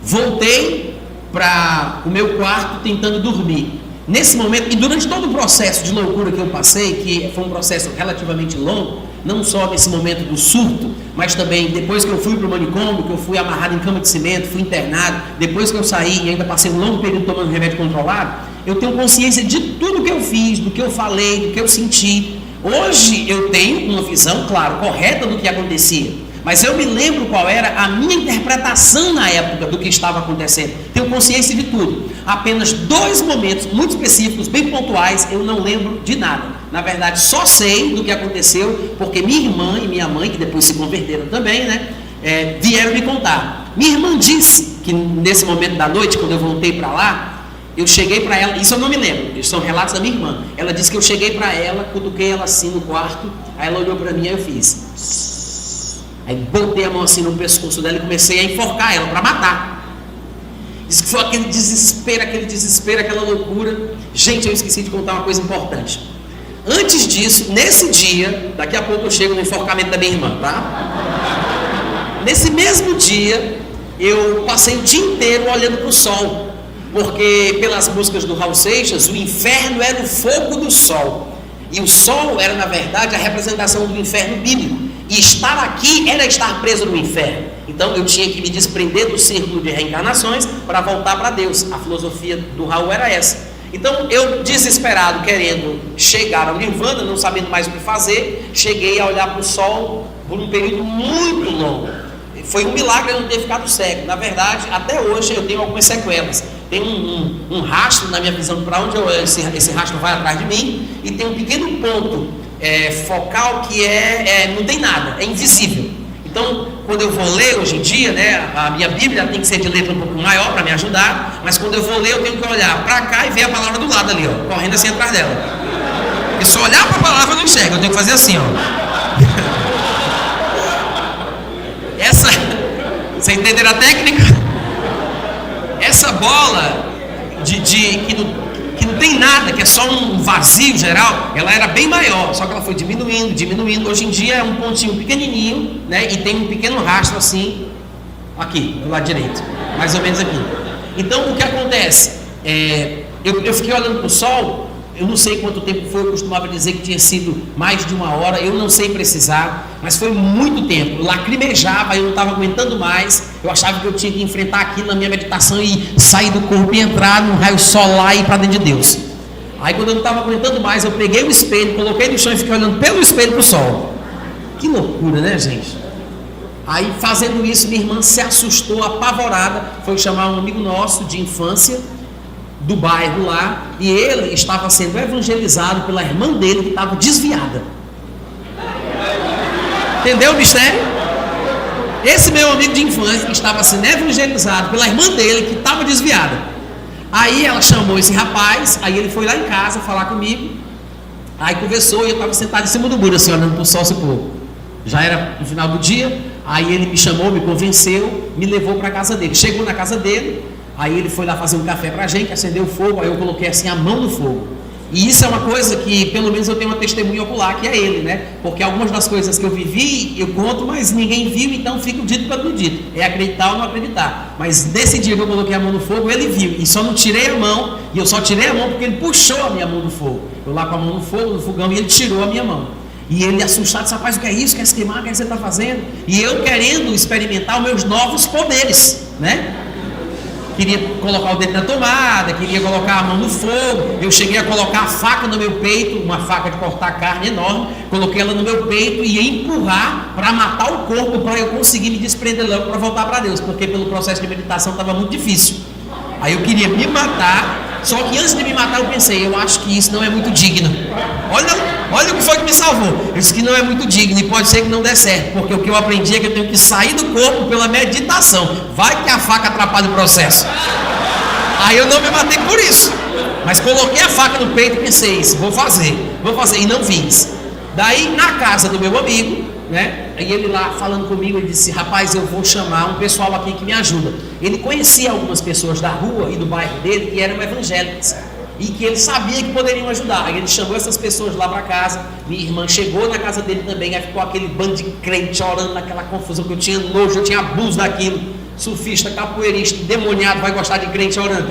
Voltei para o meu quarto tentando dormir. Nesse momento, e durante todo o processo de loucura que eu passei, que foi um processo relativamente longo, não só nesse momento do surto, mas também depois que eu fui para o manicômio, que eu fui amarrado em cama de cimento, fui internado, depois que eu saí e ainda passei um longo período tomando remédio controlado, eu tenho consciência de tudo que eu fiz, do que eu falei, do que eu senti. Hoje eu tenho uma visão, claro, correta do que acontecia, mas eu me lembro qual era a minha interpretação na época do que estava acontecendo. Tenho consciência de tudo. Apenas 2 momentos muito específicos, bem pontuais, eu não lembro de nada. Na verdade, só sei do que aconteceu porque minha irmã e minha mãe, que depois se converteram também, né, vieram me contar. Minha irmã disse que nesse momento da noite, quando eu voltei para lá, eu cheguei para ela, isso eu não me lembro, isso são relatos da minha irmã. Ela disse que eu cheguei para ela, cutuquei ela assim no quarto, aí ela olhou para mim e eu fiz. Aí botei a mão assim no pescoço dela e comecei a enforcar ela para matar. Disse que foi aquele desespero, aquela loucura. Gente, eu esqueci de contar uma coisa importante. Antes disso, nesse dia, daqui a pouco eu chego no enforcamento da minha irmã, tá? Nesse mesmo dia, eu passei o dia inteiro olhando para o sol. Porque pelas músicas do Raul Seixas, o inferno era o fogo do sol. E o sol era, na verdade, a representação do inferno bíblico. E estar aqui era estar preso no inferno. Então eu tinha que me desprender do círculo de reencarnações para voltar para Deus. A filosofia do Raul era essa. Então eu, desesperado, querendo chegar ao Nirvana, não sabendo mais o que fazer, cheguei a olhar para o sol por um período muito longo. Foi um milagre eu não ter ficado cego. Na verdade, até hoje eu tenho algumas sequelas. Tem um rastro na minha visão para onde esse rastro vai atrás de mim, e tem um pequeno ponto focal que não tem nada, é invisível. Então, quando eu vou ler hoje em dia, né, a minha Bíblia tem que ser de letra um pouco maior para me ajudar, mas quando eu vou ler eu tenho que olhar para cá e ver a palavra do lado ali, ó, correndo assim atrás dela. Porque só olhar para a palavra eu não enxergo, eu tenho que fazer assim, ó. Você entenderam a técnica? Essa bola que não tem nada, que é só um vazio geral, ela era bem maior, só que ela foi diminuindo. Hoje em dia é um pontinho pequenininho, né? E tem um pequeno rastro assim, aqui, do lado direito, mais ou menos aqui. Então o que acontece? Eu fiquei olhando para o sol. Eu não sei quanto tempo foi, eu costumava dizer que tinha sido mais de 1 hora, eu não sei precisar, mas foi muito tempo. Eu lacrimejava, eu não estava aguentando mais, eu achava que eu tinha que enfrentar aquilo na minha meditação e sair do corpo e entrar num raio solar e ir para dentro de Deus. Aí quando eu não estava aguentando mais, eu peguei o espelho, coloquei no chão e fiquei olhando pelo espelho para o sol. Que loucura, né, gente? Aí fazendo isso, minha irmã se assustou, apavorada, foi chamar um amigo nosso de infância, do bairro lá, e ele estava sendo evangelizado pela irmã dele que estava desviada. Entendeu o mistério? Esse meu amigo de infância que estava sendo evangelizado pela irmã dele que estava desviada. Aí ela chamou esse rapaz, aí ele foi lá em casa falar comigo, aí conversou e eu estava sentado em cima do muro assim, olhando para o sol se pôr. Já era no final do dia, aí ele me chamou, me convenceu, me levou para a casa dele. Chegou na casa dele, aí ele foi lá fazer um café pra gente, acendeu o fogo, aí eu coloquei assim a mão no fogo. E isso é uma coisa que, pelo menos eu tenho uma testemunha ocular, que é ele, né? Porque algumas das coisas que eu vivi, eu conto, mas ninguém viu, então fica o dito pelo dito. É acreditar ou não acreditar. Mas nesse dia que eu coloquei a mão no fogo, ele viu. E só não tirei a mão, e eu só tirei a mão porque ele puxou a minha mão do fogo. Eu lá com a mão no fogo, no fogão, e ele tirou a minha mão. E ele assustado, disse, rapaz, o que é isso? Quer se queimar? O que você está fazendo? E eu querendo experimentar os meus novos poderes, né? Queria colocar o dedo na tomada, queria colocar a mão no fogo. Eu cheguei a colocar a faca no meu peito, uma faca de cortar carne enorme, coloquei ela no meu peito e ia empurrar para matar o corpo, para eu conseguir me desprender logo para voltar para Deus, porque pelo processo de meditação estava muito difícil. Aí eu queria me matar, só que antes de me matar eu pensei, eu acho que isso não é muito digno. Olha Olha o que foi que me salvou. Eu disse que não é muito digno e pode ser que não dê certo, porque o que eu aprendi é que eu tenho que sair do corpo pela meditação. Vai que a faca atrapalha o processo. Aí eu não me matei por isso, mas coloquei a faca no peito e pensei isso, vou fazer, e não fiz. Daí na casa do meu amigo, né? Aí ele lá falando comigo, ele disse: rapaz, eu vou chamar um pessoal aqui que me ajuda. Ele conhecia algumas pessoas da rua e do bairro dele que eram evangélicas e que ele sabia que poderiam ajudar. Aí ele chamou essas pessoas lá para casa. Minha irmã chegou na casa dele também. Aí ficou aquele bando de crente orando naquela confusão que eu tinha nojo, eu tinha abuso daquilo. Surfista, capoeirista, demoniado vai gostar de crente orando.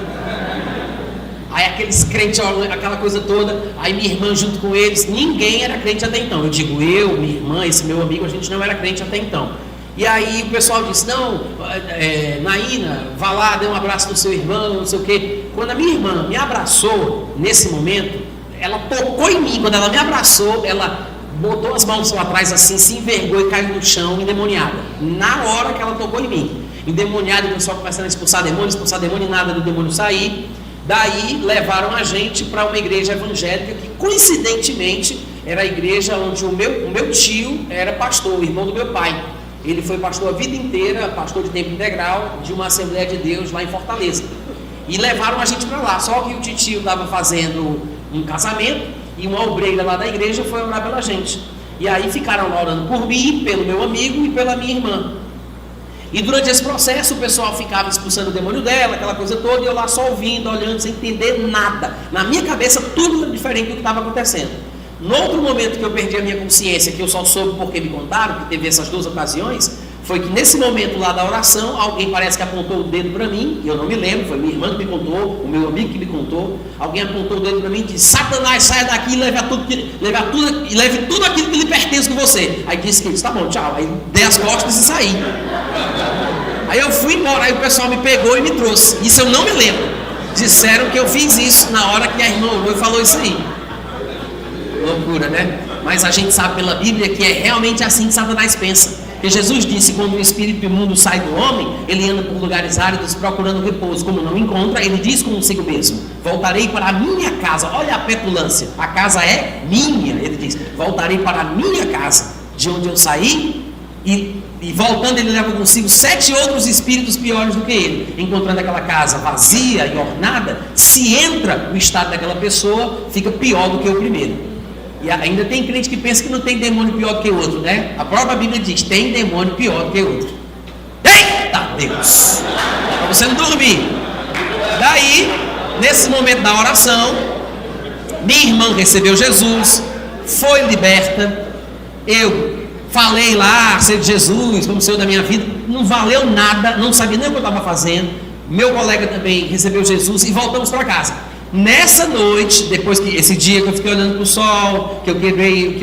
Aí aqueles crentes, aquela coisa toda. Aí minha irmã junto com eles. Ninguém era crente até então. Eu digo, eu, minha irmã, esse meu amigo, a gente não era crente até então. E aí o pessoal disse: não, Naína, vá lá, dê um abraço no seu irmão, não sei o quê. Quando a minha irmã me abraçou, nesse momento, ela tocou em mim. Quando ela me abraçou, ela botou as mãos lá atrás assim, se envergou e caiu no chão, endemoniada. Na hora que ela tocou em mim, endemoniada, o pessoal começando a expulsar demônio e nada do demônio sair. Daí levaram a gente para uma igreja evangélica que coincidentemente era a igreja onde o meu tio era pastor, o irmão do meu pai. Ele foi pastor a vida inteira, pastor de tempo integral de uma Assembleia de Deus lá em Fortaleza. E levaram a gente para lá, só que o tio estava fazendo um casamento e uma obreira lá da igreja foi orar pela gente. E aí ficaram lá orando por mim, pelo meu amigo e pela minha irmã. E durante esse processo o pessoal ficava expulsando o demônio dela, aquela coisa toda, e eu lá só ouvindo, olhando, sem entender nada. Na minha cabeça tudo era diferente do que estava acontecendo. No outro momento que eu perdi a minha consciência, que eu só soube porque me contaram, que teve essas duas ocasiões, foi que nesse momento lá da oração, alguém parece que apontou o dedo para mim, eu não me lembro, foi minha irmã que me contou, o meu amigo que me contou. Alguém apontou o dedo para mim e disse: Satanás, saia daqui e leve tudo aquilo que lhe pertence com você. Aí disse que ele disse: tá bom, tchau. Aí dei as costas e saí. Aí eu fui embora, aí o pessoal me pegou e me trouxe. Isso eu não me lembro. Disseram que eu fiz isso na hora que a irmã orou e falou isso aí. Loucura, né? Mas a gente sabe pela Bíblia que é realmente assim que Satanás pensa. Porque Jesus disse: quando o espírito imundo sai do homem, ele anda por lugares áridos procurando repouso. Como não encontra, ele diz consigo mesmo: voltarei para a minha casa. Olha a petulância, a casa é minha. Ele diz: voltarei para a minha casa, de onde eu saí. E voltando, ele leva consigo 7 outros espíritos piores do que ele. Encontrando aquela casa vazia e ornada, se entra o estado daquela pessoa, fica pior do que o primeiro. E ainda tem crente que pensa que não tem demônio pior do que o outro, né? A própria Bíblia diz: tem demônio pior do que o outro. Eita Deus! Para você não dormir. Daí, nesse momento da oração, minha irmã recebeu Jesus, foi liberta. Eu falei lá ser Jesus como Senhor da minha vida, não valeu nada, não sabia nem o que eu estava fazendo. Meu colega também recebeu Jesus e voltamos para casa. Nessa noite, depois que esse dia que eu fiquei olhando para o sol, quebrei o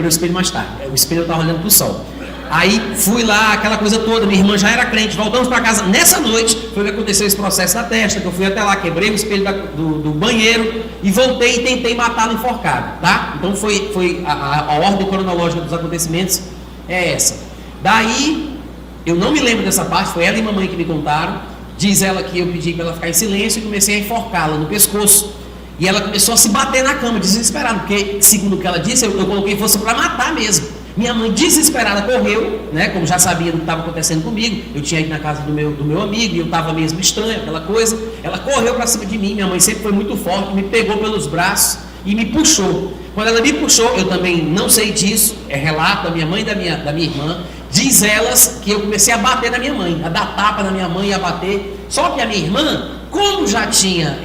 espelho mais tarde. O espelho eu estava olhando para o sol. Aí fui lá, aquela coisa toda, minha irmã já era crente, voltamos para casa. Nessa noite foi que aconteceu esse processo na testa, que eu fui até lá, quebrei o espelho do banheiro e voltei e tentei matá-lo enforcado, tá? Então foi a ordem cronológica dos acontecimentos é essa. Daí, eu não me lembro dessa parte, foi ela e mamãe que me contaram. Diz ela que eu pedi para ela ficar em silêncio e comecei a enforcá-la no pescoço. E ela começou a se bater na cama, desesperada, porque, segundo o que ela disse, eu coloquei fosse para matar mesmo. Minha mãe, desesperada, correu, né, como já sabia do que estava acontecendo comigo. Eu tinha ido na casa do meu amigo e eu estava mesmo estranho, aquela coisa. Ela correu para cima de mim, minha mãe sempre foi muito forte, me pegou pelos braços e me puxou. Quando ela me puxou, eu também não sei disso, é relato da minha mãe e da minha irmã. Diz elas que eu comecei a bater na minha mãe, a dar tapa na minha mãe e a bater. Só que a minha irmã, como já tinha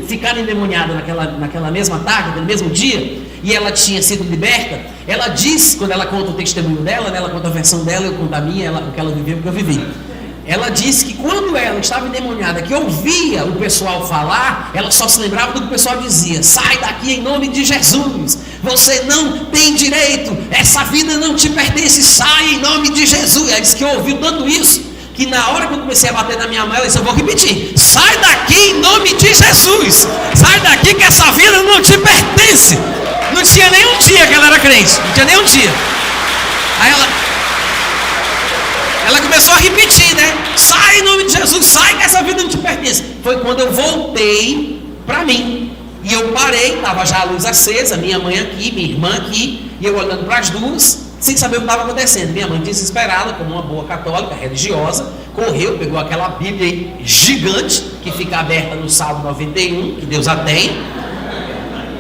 ficado endemoniada naquela mesma tarde, naquele mesmo dia, e ela tinha sido liberta, ela diz, quando ela conta o testemunho dela, né, ela conta a versão dela, eu conto a minha, o que ela viveu, o que eu vivi. Ela disse que quando ela estava endemoniada, que ouvia o pessoal falar, ela só se lembrava do que o pessoal dizia: sai daqui em nome de Jesus, você não tem direito, essa vida não te pertence, sai em nome de Jesus. Ela disse que ouviu tanto isso, que na hora que eu comecei a bater na minha mãe, ela disse: eu vou repetir, sai daqui em nome de Jesus, sai daqui que essa vida não te pertence. Não tinha nem um dia que ela era crente, não tinha nem um dia. Aí ela começou a repetir, né? Sai em nome de Jesus, sai que essa vida não te pertence. Foi quando eu voltei para mim. E eu parei, estava já a luz acesa, minha mãe aqui, minha irmã aqui, e eu olhando para as duas, sem saber o que estava acontecendo. Minha mãe, desesperada, como uma boa católica, religiosa, correu, pegou aquela Bíblia gigante, que fica aberta no Salmo 91, que Deus a tem.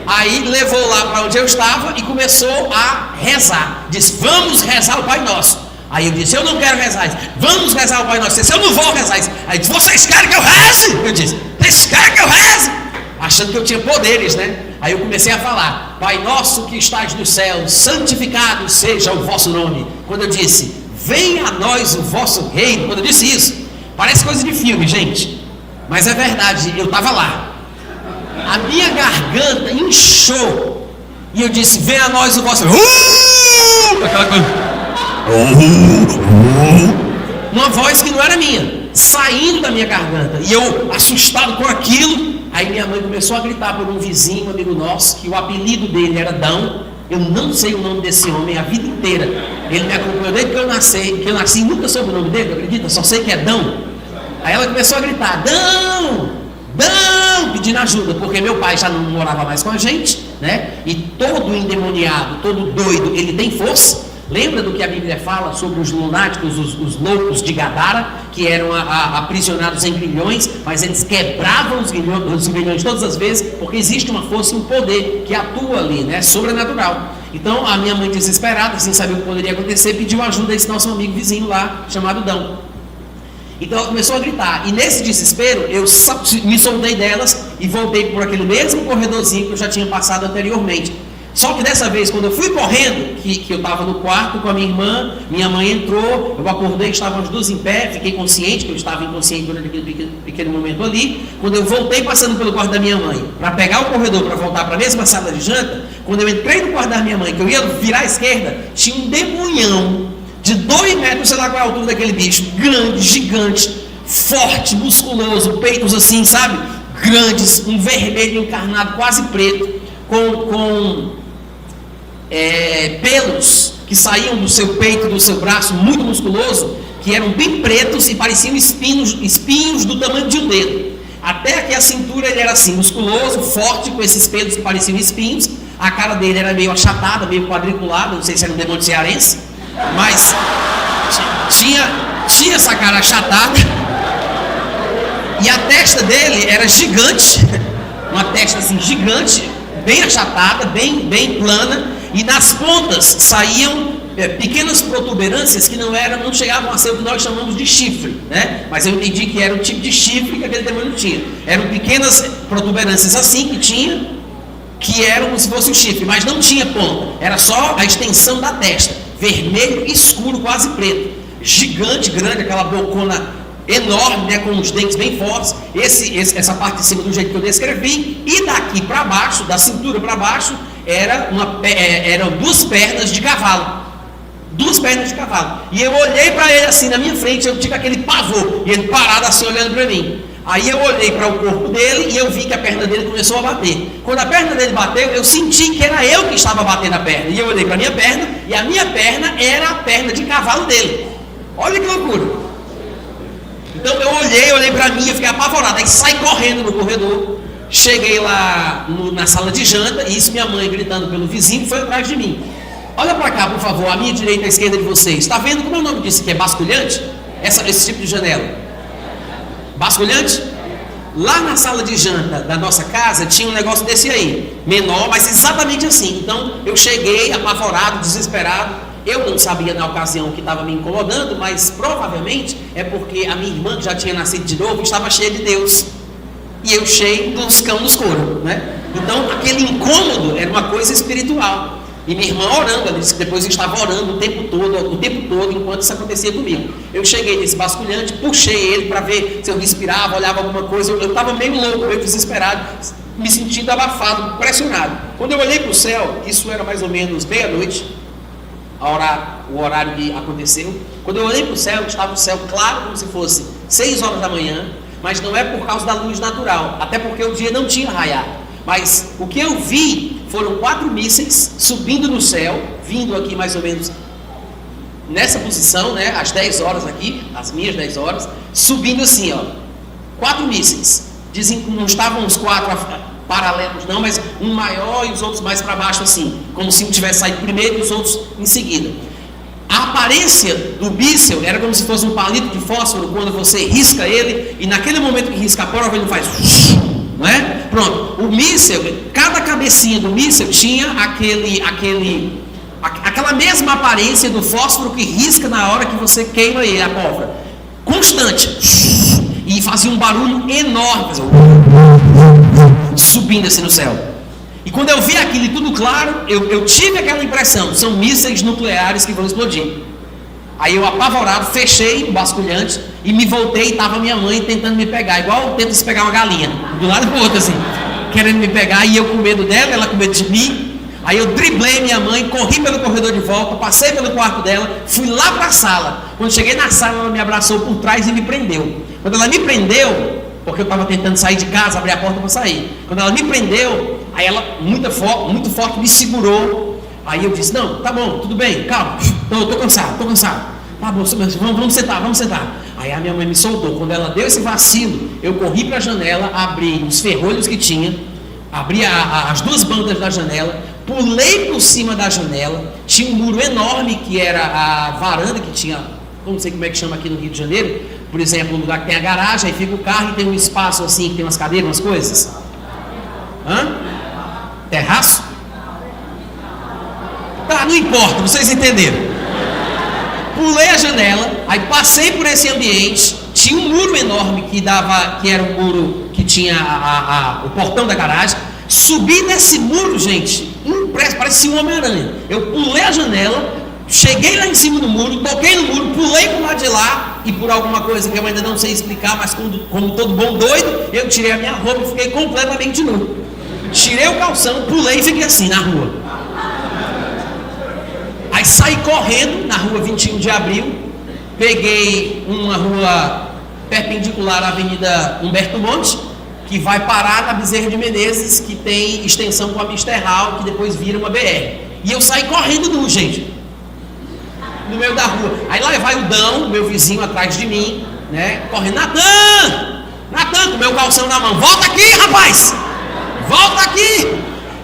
Aí levou lá para onde eu estava e começou a rezar. Disse, vamos rezar o Pai Nosso. Aí eu disse, eu não quero rezar. Disse, vamos rezar o Pai Nosso. Eu disse, eu não vou rezar. Aí disse, vocês querem que eu reze? Eu disse, vocês querem que eu reze? Achando que eu tinha poderes, né? Aí eu comecei a falar, Pai Nosso que estás no céu, santificado seja o vosso nome. Quando eu disse, venha a nós o vosso reino. Quando eu disse isso, parece coisa de filme, gente, mas é verdade, eu estava lá. A minha garganta inchou e eu disse, venha a nós o vosso aquela coisa, uma voz que não era minha, saindo da minha garganta, e eu assustado com aquilo. Aí minha mãe começou a gritar por um vizinho, um amigo nosso, que o apelido dele era Dão. Eu não sei o nome desse homem a vida inteira. Ele me acompanhou desde que eu nasci, nunca soube o nome dele, acredita? Só sei que é Dão. Aí ela começou a gritar, Dão, Dão, pedindo ajuda, porque meu pai já não morava mais com a gente, né? E todo endemoniado, todo doido, ele tem força. Lembra do que a Bíblia fala sobre os lunáticos, os loucos de Gadara, que eram aprisionados em grilhões, mas eles quebravam os grilhões todas as vezes, porque existe uma força e um poder que atua ali, né? Sobrenatural. Então a minha mãe, desesperada, sem saber o que poderia acontecer, pediu ajuda a esse nosso amigo vizinho lá, chamado Dão. Então ela começou a gritar, e nesse desespero eu me soltei delas e voltei por aquele mesmo corredorzinho que eu já tinha passado anteriormente. Só que dessa vez, quando eu fui correndo, que eu estava no quarto com a minha irmã, minha mãe entrou, eu acordei, estavam as duas em pé, fiquei consciente, que eu estava inconsciente durante aquele pequeno momento ali. Quando eu voltei passando pelo quarto da minha mãe, para pegar o corredor, para voltar para a mesma sala de janta, quando eu entrei no quarto da minha mãe, que eu ia virar à esquerda, tinha um demonhão de 2 metros, sei lá qual é a altura daquele bicho, grande, gigante, forte, musculoso, peitos assim, sabe, grandes, um vermelho encarnado, quase preto, com pelos que saíam do seu peito, do seu braço, muito musculoso, que eram bem pretos e pareciam espinhos do tamanho de um dedo. Até aqui a cintura ele era assim, musculoso, forte, com esses pelos que pareciam espinhos. A cara dele era meio achatada, meio quadriculada, não sei se era um demônio cearense, mas tinha essa cara achatada. E a testa dele era gigante, uma testa assim gigante, bem achatada, bem plana, e nas pontas saíam pequenas protuberâncias que não chegavam a ser o que nós chamamos de chifre, né? Mas eu entendi que era o tipo de chifre que aquele demônio tinha. Eram pequenas protuberâncias assim que eram como se fosse um chifre, mas não tinha ponta, era só a extensão da testa, vermelho escuro, quase preto, gigante, grande, aquela bocona enorme, né, com os dentes bem fortes, essa parte de cima do jeito que eu descrevi, e daqui para baixo, da cintura para baixo, eram 2 pernas de cavalo. 2 pernas de cavalo. E eu olhei para ele assim na minha frente, eu tive aquele pavor, e ele parado assim olhando para mim. Aí eu olhei para o corpo dele e eu vi que a perna dele começou a bater. Quando a perna dele bateu, eu senti que era eu que estava batendo a perna. E eu olhei para a minha perna, e a minha perna era a perna de cavalo dele. Olha que loucura. Então eu olhei para mim, eu fiquei apavorado, aí saí correndo no corredor, cheguei lá na sala de janta, e isso minha mãe gritando pelo vizinho foi atrás de mim. Olha para cá, por favor, a minha direita e a esquerda de vocês, está vendo como é o nome disso aqui? É basculhante? Esse tipo de janela. Basculhante? Lá na sala de janta da nossa casa tinha um negócio desse aí, menor, mas exatamente assim. Então eu cheguei apavorado, desesperado. Eu não sabia na ocasião o que estava me incomodando, mas provavelmente é porque a minha irmã, que já tinha nascido de novo, estava cheia de Deus. E eu cheio dos cão dos couro, né? Então aquele incômodo era uma coisa espiritual. E minha irmã orando, ela disse que depois eu estava orando o tempo todo, enquanto isso acontecia comigo. Eu cheguei nesse basculhante, puxei ele para ver se eu respirava, olhava alguma coisa. Eu estava meio louco, meio desesperado, me sentindo abafado, pressionado. Quando eu olhei para o céu, isso era mais ou menos meia-noite, o horário que aconteceu. Quando eu olhei para o céu, estava o céu claro como se fosse 6 horas da manhã, mas não é por causa da luz natural, até porque o dia não tinha raiado. Mas o que eu vi foram 4 mísseis subindo no céu, vindo aqui mais ou menos nessa posição, né, às 10 horas aqui, as minhas 10 horas, subindo assim, ó, 4 mísseis. Dizem que não estavam os 4 paralelos não, mas um maior e os outros mais para baixo assim, como se um tivesse saído primeiro e os outros em seguida. A aparência do míssil era como se fosse um palito de fósforo quando você risca ele, e naquele momento que risca a prova ele faz, não é? Pronto, o míssil, cada cabecinha do míssil tinha aquela mesma aparência do fósforo que risca na hora que você queima ele, a pólvora, constante, e fazia um barulho enorme, subindo assim no céu. E quando eu vi aquilo tudo claro, eu tive aquela impressão, são mísseis nucleares que vão explodir. Aí eu, apavorado, fechei o basculhante e me voltei, e estava minha mãe tentando me pegar, igual tenta se pegar uma galinha, do lado do outro assim, querendo me pegar, e eu com medo dela, ela com medo de mim. Aí eu driblei minha mãe, corri pelo corredor de volta, passei pelo quarto dela, fui lá para a sala. Quando cheguei na sala, ela me abraçou por trás e me prendeu. Quando ela me prendeu, porque eu estava tentando sair de casa, abrir a porta para sair. Quando ela me prendeu, aí ela, muito forte, me segurou. Aí eu disse, não, tá bom, tudo bem, calma, estou cansado. Tá bom, vamos sentar. Aí a minha mãe me soltou. Quando ela deu esse vacilo, eu corri para a janela, abri os ferrolhos que tinha, abri as duas bandas da janela, pulei por cima da janela, tinha um muro enorme que era a varanda que tinha, não sei como é que chama aqui no Rio de Janeiro, por exemplo, um lugar que tem a garagem, aí fica o carro e tem um espaço assim, que tem umas cadeiras, umas coisas. Terraço? Tá, não importa, vocês entenderam. Pulei a janela, aí passei por esse ambiente, tinha um muro enorme que era um muro que tinha o portão da garagem. Subi nesse muro, gente, parecia um Homem-Aranha. Eu pulei a janela, cheguei lá em cima do muro, toquei no muro, pulei pro lado de lá, e por alguma coisa que eu ainda não sei explicar, mas como todo bom doido, eu tirei a minha roupa e fiquei completamente nu. Tirei o calção, pulei e fiquei assim na rua. Aí saí correndo na rua 21 de abril, peguei uma rua perpendicular à Avenida Humberto Monte, que vai parar na Bezerra de Menezes, que tem extensão com a Misterral, que depois vira uma BR. E eu saí correndo nu, gente, no meio da rua. Aí lá vai o Dão, meu vizinho atrás de mim, né, correndo, Natan, com meu calção na mão, volta aqui, rapaz, volta aqui.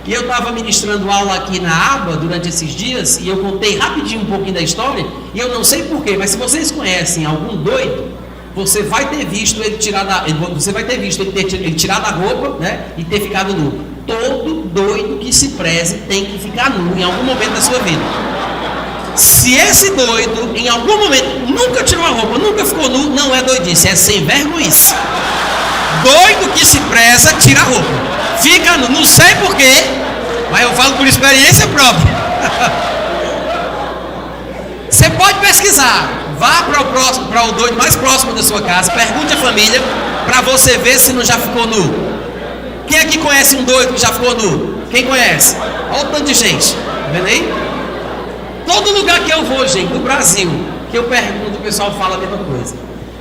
E eu estava ministrando aula aqui na aba durante esses dias, e eu contei rapidinho um pouquinho da história, e eu não sei porquê, mas se vocês conhecem algum doido, você vai ter visto ele ele tirar da roupa, né, e ter ficado nu. Todo doido que se preze tem que ficar nu em algum momento da sua vida. Se esse doido, em algum momento, nunca tirou a roupa, nunca ficou nu, não é doidice, é sem vergonhice. Doido que se preza, tira a roupa. Fica nu, não sei porquê, mas eu falo por experiência própria. Você pode pesquisar, vá para o doido mais próximo da sua casa, pergunte à família, para você ver se não já ficou nu. Quem aqui conhece um doido que já ficou nu? Quem conhece? Olha o tanto de gente, tá vendo aí? Todo lugar que eu vou, gente, no Brasil, que eu pergunto, o pessoal fala a mesma coisa.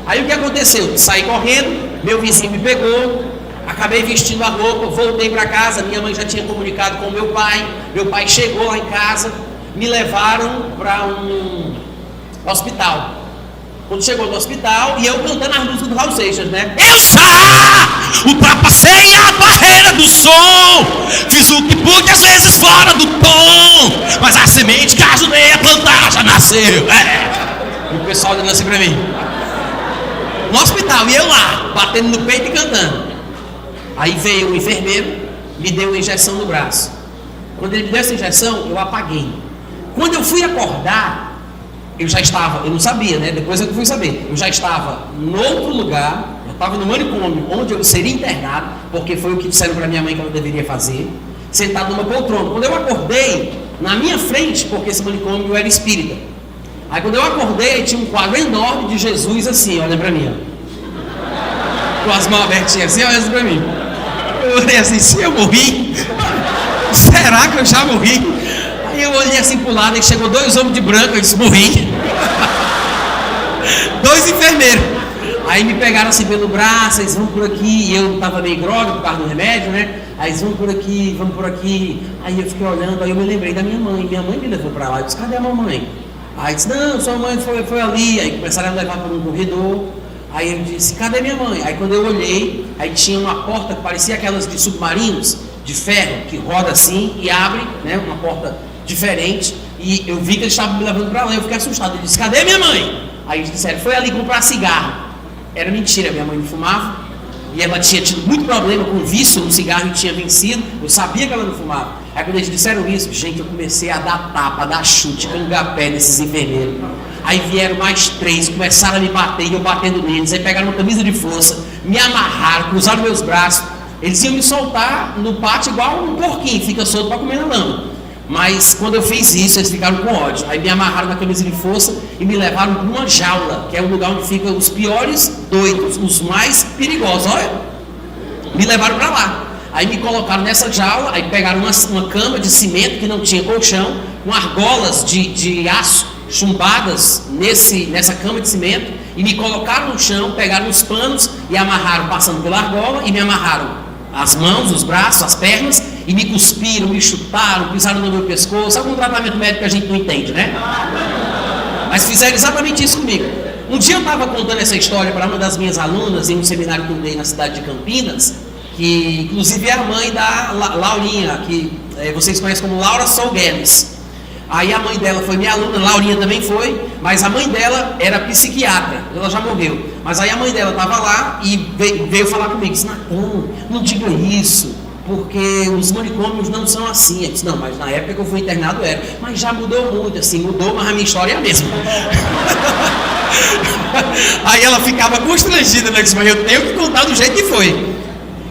Aí o que aconteceu? Saí correndo, meu vizinho me pegou, acabei vestindo a roupa, voltei para casa, minha mãe já tinha comunicado com meu pai chegou lá em casa, me levaram para um hospital. Quando chegou no hospital, e eu cantando as músicas do Raul Seixas, né? Eu já ultrapassei a barreira do som, fiz o que pude às vezes fora do tom, mas a semente que ajudei a plantar já nasceu. E o pessoal olhando assim pra mim. No hospital, e eu lá, batendo no peito e cantando. Aí veio o enfermeiro, me deu uma injeção no braço. Quando ele me deu essa injeção, eu apaguei. Quando eu fui acordar, eu não sabia, né? Depois eu fui saber. Eu já estava em outro lugar, eu estava no manicômio, onde eu seria internado, porque foi o que disseram para minha mãe que eu deveria fazer, sentado numa poltrona. Quando eu acordei, na minha frente, porque esse manicômio era espírita. Aí quando eu acordei, tinha um quadro enorme de Jesus assim, olha para mim, ó. Com as mãos abertinhas assim, olha para mim. Eu olhei assim, se eu morri, será que eu já morri? Aí eu olhei assim pro lado, e chegou 2 homens de branco, eu disse, morri. 2 enfermeiros. Aí me pegaram assim pelo braço, eles vão por aqui, e eu tava meio grogue por causa do remédio, né? Aí eles vão por aqui, vamos por aqui. Aí eu fiquei olhando, aí eu me lembrei da minha mãe me levou pra lá, eu disse, cadê a mamãe? Aí disse, não, sua mãe foi ali. Aí começaram a me levar para um corredor. Aí eu disse, cadê minha mãe? Aí quando eu olhei, aí tinha uma porta que parecia aquelas de submarinos, de ferro, que roda assim e abre, né, uma porta diferente. E eu vi que eles estavam me levando para lá, eu fiquei assustado. Eu disse, cadê minha mãe? Aí eles disseram, foi ali comprar cigarro. Era mentira, minha mãe não fumava. E ela tinha tido muito problema com o vício no cigarro e tinha vencido. Eu sabia que ela não fumava. Aí quando eles disseram isso, gente, eu comecei a dar tapa, a dar chute, cangar pé nesses enfermeiros. Aí vieram mais 3, começaram a me bater, e eu batendo neles. Aí pegaram uma camisa de força, me amarraram, cruzaram meus braços. Eles iam me soltar no pátio igual um porquinho, fica solto para comer na lama. Mas quando eu fiz isso, eles ficaram com ódio. Aí me amarraram na camisa de força e me levaram para uma jaula, que é o lugar onde ficam os piores doidos, os mais perigosos. Olha, me levaram para lá. Aí me colocaram nessa jaula, aí pegaram uma cama de cimento que não tinha colchão, com argolas de aço chumbadas nessa cama de cimento, e me colocaram no chão, pegaram os panos e amarraram, passando pela argola, e me amarraram as mãos, os braços, as pernas, e me cuspiram, me chutaram, pisaram no meu pescoço. Algum tratamento médico que a gente não entende, né? Mas fizeram exatamente isso comigo. Um dia eu estava contando essa história para uma das minhas alunas em um seminário que eu dei na cidade de Campinas, que inclusive é a mãe da Laurinha, que vocês conhecem como Laura Solgueles. Aí a mãe dela foi minha aluna, Laurinha também foi, mas a mãe dela era psiquiatra, ela já morreu. Mas aí a mãe dela estava lá e veio falar comigo, disse, Natan, não diga isso, porque os manicômios não são assim. Eu disse, não, mas na época que eu fui internado era. Mas já mudou muito, assim, mudou, mas a minha história é a mesma. Aí ela ficava constrangida, né? Disse, mas eu tenho que contar do jeito que foi.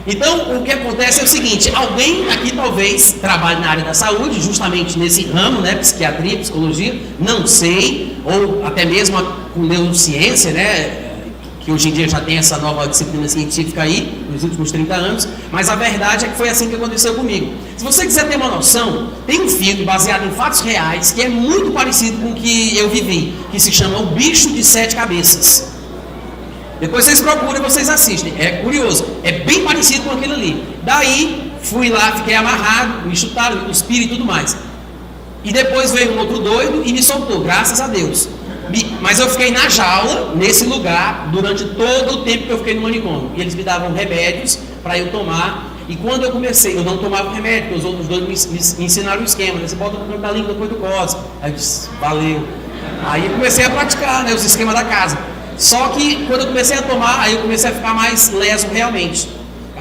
Então, o que acontece é o seguinte, alguém aqui talvez trabalhe na área da saúde, justamente nesse ramo, né, psiquiatria, psicologia, não sei, ou até mesmo com neurociência, né, que hoje em dia já tem essa nova disciplina científica aí, nos últimos 30 anos, mas a verdade é que foi assim que aconteceu comigo. Se você quiser ter uma noção, tem um filme baseado em fatos reais, que é muito parecido com o que eu vivi, que se chama O Bicho de 7 Cabeças. Depois vocês procuram e vocês assistem. É curioso, é bem parecido com aquilo ali. Daí, fui lá, fiquei amarrado, me chutaram, me cuspiram e tudo mais. E depois veio um outro doido e me soltou, graças a Deus. Mas eu fiquei na jaula, nesse lugar, durante todo o tempo que eu fiquei no manicômio. E eles me davam remédios para eu tomar. E quando eu comecei, eu não tomava remédio, porque os outros dois me ensinaram o esquema, né? Você bota no canto da língua, depois do cose. Aí eu disse, valeu. Aí eu comecei a praticar, né, os esquemas da casa. Só que quando eu comecei a tomar, aí eu comecei a ficar mais leso realmente.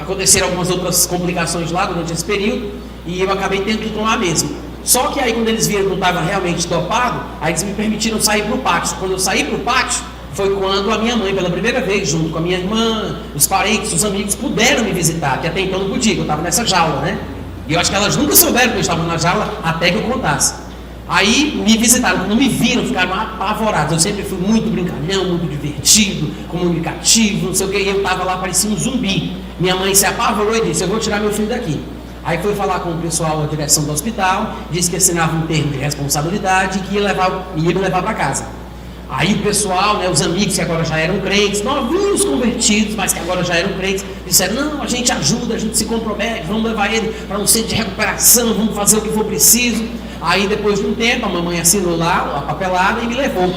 Aconteceram algumas outras complicações lá durante esse período e eu acabei tendo que tomar mesmo. Só que aí quando eles viram que eu estava realmente dopado, aí eles me permitiram sair para o pátio. Quando eu saí para o pátio, foi quando a minha mãe, pela primeira vez, junto com a minha irmã, os parentes, os amigos, puderam me visitar, que até então não podia, que eu estava nessa jaula, né? E eu acho que elas nunca souberam que eu estava na jaula até que eu contasse. Aí me visitaram, quando me viram, ficaram apavorados. Eu sempre fui muito brincalhão, muito divertido, comunicativo, não sei o que, e eu estava lá, parecia um zumbi. Minha mãe se apavorou e disse, eu vou tirar meu filho daqui. Aí foi falar com o pessoal da direção do hospital, disse que assinava um termo de responsabilidade e que ia me levar para casa. Aí o pessoal, né, os amigos que agora já eram crentes, novinhos convertidos, mas que agora já eram crentes, disseram, não, a gente ajuda, a gente se compromete, vamos levar ele para um centro de recuperação, vamos fazer o que for preciso. Aí depois de um tempo, a mamãe assinou lá a papelada e me levou.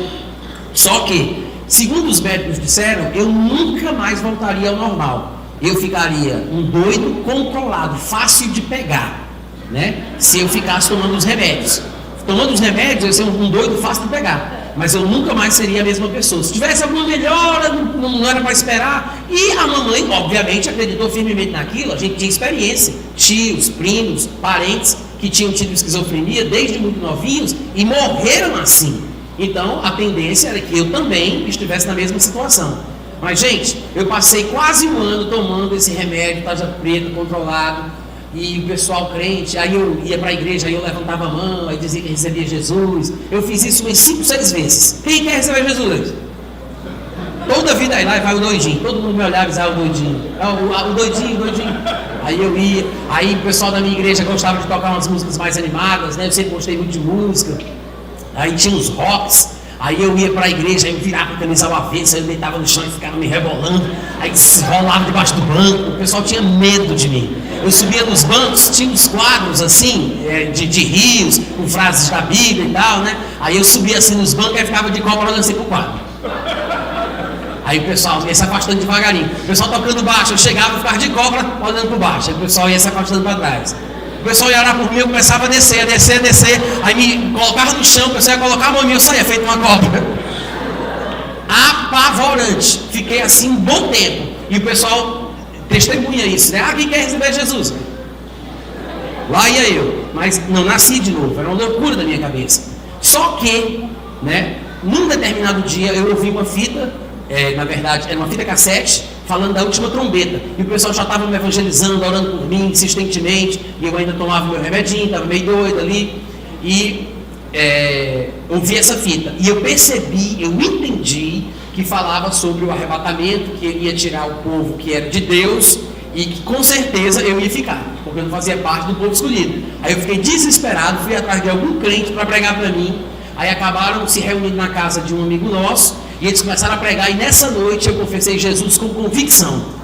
Só que, segundo os médicos disseram, eu nunca mais voltaria ao normal. Eu ficaria um doido controlado, fácil de pegar, né? Se eu ficasse tomando os remédios. Tomando os remédios, eu seria um doido fácil de pegar. Mas eu nunca mais seria a mesma pessoa. Se tivesse alguma melhora, não era para esperar. E a mamãe, obviamente, acreditou firmemente naquilo. A gente tinha experiência. Tios, primos, parentes que tinham tido esquizofrenia desde muito novinhos e morreram assim. Então, a tendência era que eu também estivesse na mesma situação. Mas, gente, eu passei quase um ano tomando esse remédio, tarja preta, controlado, e o pessoal crente, aí eu ia para a igreja, aí eu levantava a mão, aí dizia que recebia Jesus. Eu fiz isso umas 5, 6 vezes. Quem quer receber Jesus? Toda vida, aí lá vai o doidinho, todo mundo me olhava e dizia, o doidinho, o doidinho. Aí eu ia, aí o pessoal da minha igreja gostava de tocar umas músicas mais animadas, né? Eu sempre gostei muito de música. Aí tinha os rocks. Aí eu ia para a igreja, aí eu virava a camisa ao avesso, aí eu deitava no chão e ficava me rebolando, aí rolava debaixo do banco, o pessoal tinha medo de mim. Eu subia nos bancos, tinha uns quadros assim, de rios, com frases da Bíblia e tal, né? Aí eu subia assim nos bancos e ficava de cobra olhando assim pro quadro. Aí o pessoal ia se afastando devagarinho. O pessoal tocando baixo, eu chegava e ficava de cobra olhando para baixo. Aí o pessoal ia se afastando para trás. O pessoal ia orar por mim, eu começava a descer. Aí me colocava no chão, o pessoal ia colocar a mão em mim, eu saía feito uma cobra. Apavorante. Fiquei assim um bom tempo. E o pessoal testemunha isso, né? Quem quer receber Jesus? Lá ia eu. Mas não nasci de novo, era uma loucura da minha cabeça. Só que, né, num determinado dia eu ouvi uma fita, na verdade era uma fita cassete, falando da última trombeta. E o pessoal já estava me evangelizando, orando por mim insistentemente. E eu ainda tomava meu remedinho, estava meio doido ali. E ouvi essa fita. E eu percebi, eu entendi que falava sobre o arrebatamento, que ele ia tirar o povo que era de Deus e que com certeza eu ia ficar, porque eu não fazia parte do povo escolhido. Aí eu fiquei desesperado, fui atrás de algum crente para pregar para mim. Aí acabaram se reunindo na casa de um amigo nosso e eles começaram a pregar. E nessa noite eu confessei Jesus com convicção.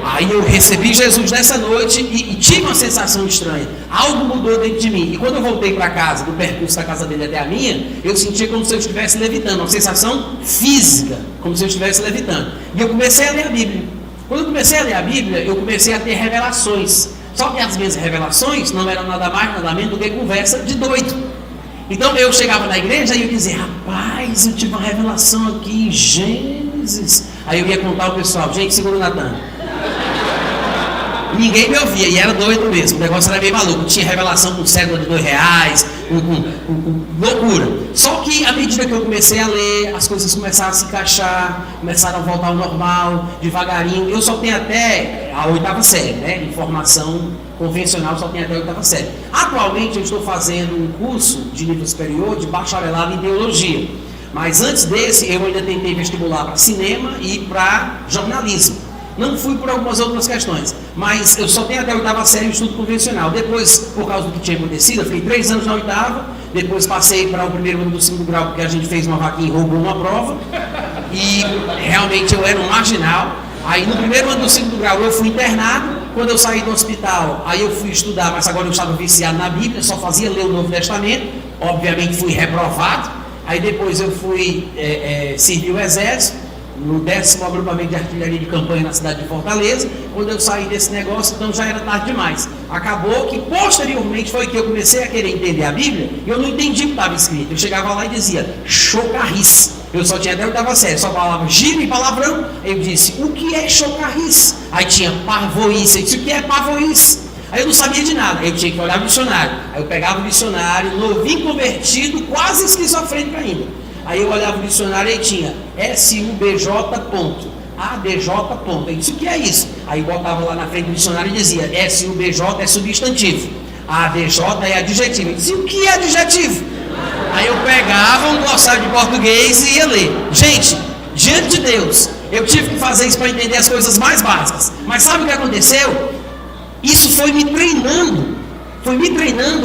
Aí eu recebi Jesus nessa noite e tive uma sensação estranha. Algo mudou dentro de mim. E quando eu voltei para casa, do percurso da casa dele até a minha, eu senti como se eu estivesse levitando, uma sensação física, como se eu estivesse levitando. E eu comecei a ler a Bíblia. Quando eu comecei a ler a Bíblia, eu comecei a ter revelações. Só que as minhas revelações não eram nada mais, nada menos do que conversa de doido. Então eu chegava na igreja e eu dizia, rapaz, eu tive uma revelação aqui em Gênesis. Aí eu ia contar ao pessoal, gente, segura o Natan. Ninguém me ouvia, e era doido mesmo, o negócio era meio maluco, tinha revelação com cédula de R$2, com loucura. Só que à medida que eu comecei a ler, as coisas começaram a se encaixar, começaram a voltar ao normal, devagarinho. Eu só tenho até a 8ª série, né? Em formação convencional só tenho até a 8ª série. Atualmente eu estou fazendo um curso de nível superior de bacharelado em teologia. Mas antes desse eu ainda tentei vestibular para cinema e para jornalismo. Não fui por algumas outras questões, mas eu só tenho até a 8ª série de estudo convencional. Depois, por causa do que tinha acontecido, eu fiquei 3 anos na 8ª, depois passei para o primeiro ano do 5º grau, porque a gente fez uma vaquinha e roubou uma prova, e realmente eu era um marginal. Aí no primeiro ano do 5º grau eu fui internado. Quando eu saí do hospital, aí eu fui estudar, mas agora eu estava viciado na Bíblia, só fazia ler o Novo Testamento, obviamente fui reprovado. Aí depois eu fui servir o exército, no 10º agrupamento de artilharia de campanha na cidade de Fortaleza. Quando eu saí desse negócio, então já era tarde demais. Acabou que posteriormente foi que eu comecei a querer entender a Bíblia, e eu não entendi o que estava escrito. Eu chegava lá e dizia, chocarris. Eu só tinha até a 8ª série, só falava gíria e palavrão. Aí eu disse, o que é chocarris? Aí tinha parvoíce. Eu disse, o que é parvoíce? Aí eu não sabia de nada, eu tinha que olhar o dicionário. Aí eu pegava o dicionário, novinho convertido, quase esquizofrênico ainda. Aí eu olhava o dicionário e tinha SUBJ ponto, ADJ ponto. Eu disse, o que é isso? Aí botava lá na frente do dicionário e dizia, SUBJ é substantivo, ADJ é adjetivo. Eu disse, o que é adjetivo? Aí eu pegava um glossário de português e ia ler. Gente, diante de Deus, eu tive que fazer isso para entender as coisas mais básicas. Mas sabe o que aconteceu? Isso foi me treinando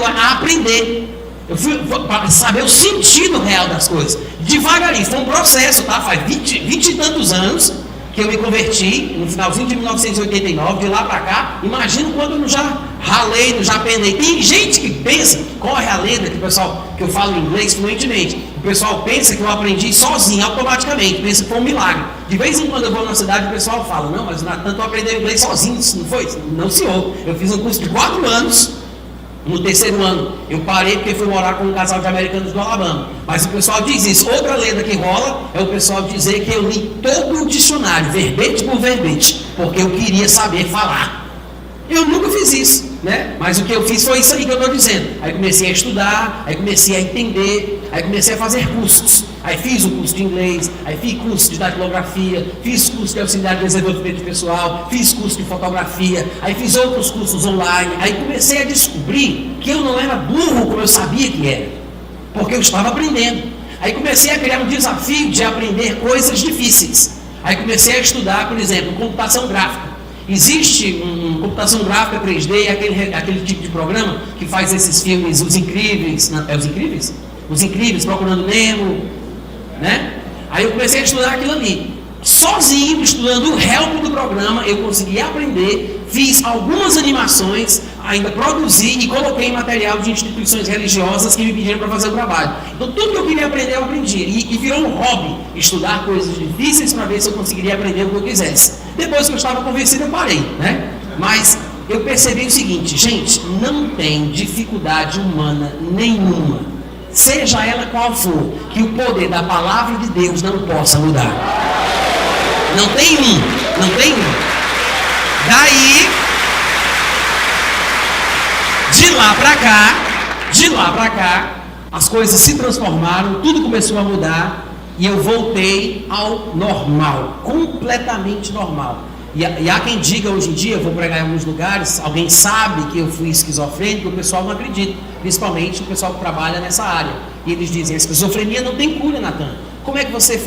a aprender. Eu fui para saber o sentido real das coisas. Devagarinho, foi um processo, tá? Faz 20 e tantos anos que eu me converti, no finalzinho de 1989, de lá para cá. Imagino quando eu já ralei, já penei. Tem gente que pensa, corre a lenda, que eu falo inglês fluentemente. O pessoal pensa que eu aprendi sozinho, automaticamente, pensa que foi um milagre. De vez em quando eu vou na cidade, o pessoal fala, não, mas Natan, tu aprendeu inglês sozinho, não foi? Não, senhor. Eu fiz um curso de 4 anos. No 3º ano, eu parei porque fui morar com um casal de americanos do Alabama. Mas o pessoal diz isso. Outra lenda que rola é o pessoal dizer que eu li todo o dicionário, verbete por verbete, porque eu queria saber falar. Eu nunca fiz isso, né? Mas o que eu fiz foi isso aí que eu estou dizendo. Aí comecei a estudar, aí comecei a entender, aí comecei a fazer cursos. Aí fiz um curso de inglês, aí fiz curso de datilografia, fiz curso de auxiliar de desenvolvimento pessoal, fiz curso de fotografia, aí fiz outros cursos online. Aí comecei a descobrir que eu não era burro como eu sabia que era, porque eu estava aprendendo. Aí comecei a criar um desafio de aprender coisas difíceis. Aí comecei a estudar, por exemplo, computação gráfica. Existe computação gráfica 3D, aquele tipo de programa que faz esses filmes, Os Incríveis, Os Incríveis? Os Incríveis, Procurando Nemo, né? Aí eu comecei a estudar aquilo ali, sozinho, estudando o help do programa. programa eu consegui aprender, fiz algumas animações, ainda produzi e coloquei material de instituições religiosas que me pediram para fazer o trabalho. Então tudo que eu queria aprender eu aprendi, e virou um hobby, estudar coisas difíceis para ver se eu conseguiria aprender o que eu quisesse. Depois que eu estava convencido eu parei, né? Mas eu percebi o seguinte, gente, não tem dificuldade humana nenhuma, seja ela qual for, que o poder da palavra de Deus não possa mudar. Não tem um. Daí, de lá pra cá, as coisas se transformaram, tudo começou a mudar, e eu voltei ao normal, completamente normal. E há quem diga hoje em dia, eu vou pregar em alguns lugares, alguém sabe que eu fui esquizofrênico, o pessoal não acredita, principalmente o pessoal que trabalha nessa área. E eles dizem, a esquizofrenia não tem cura, Natan. Como é que você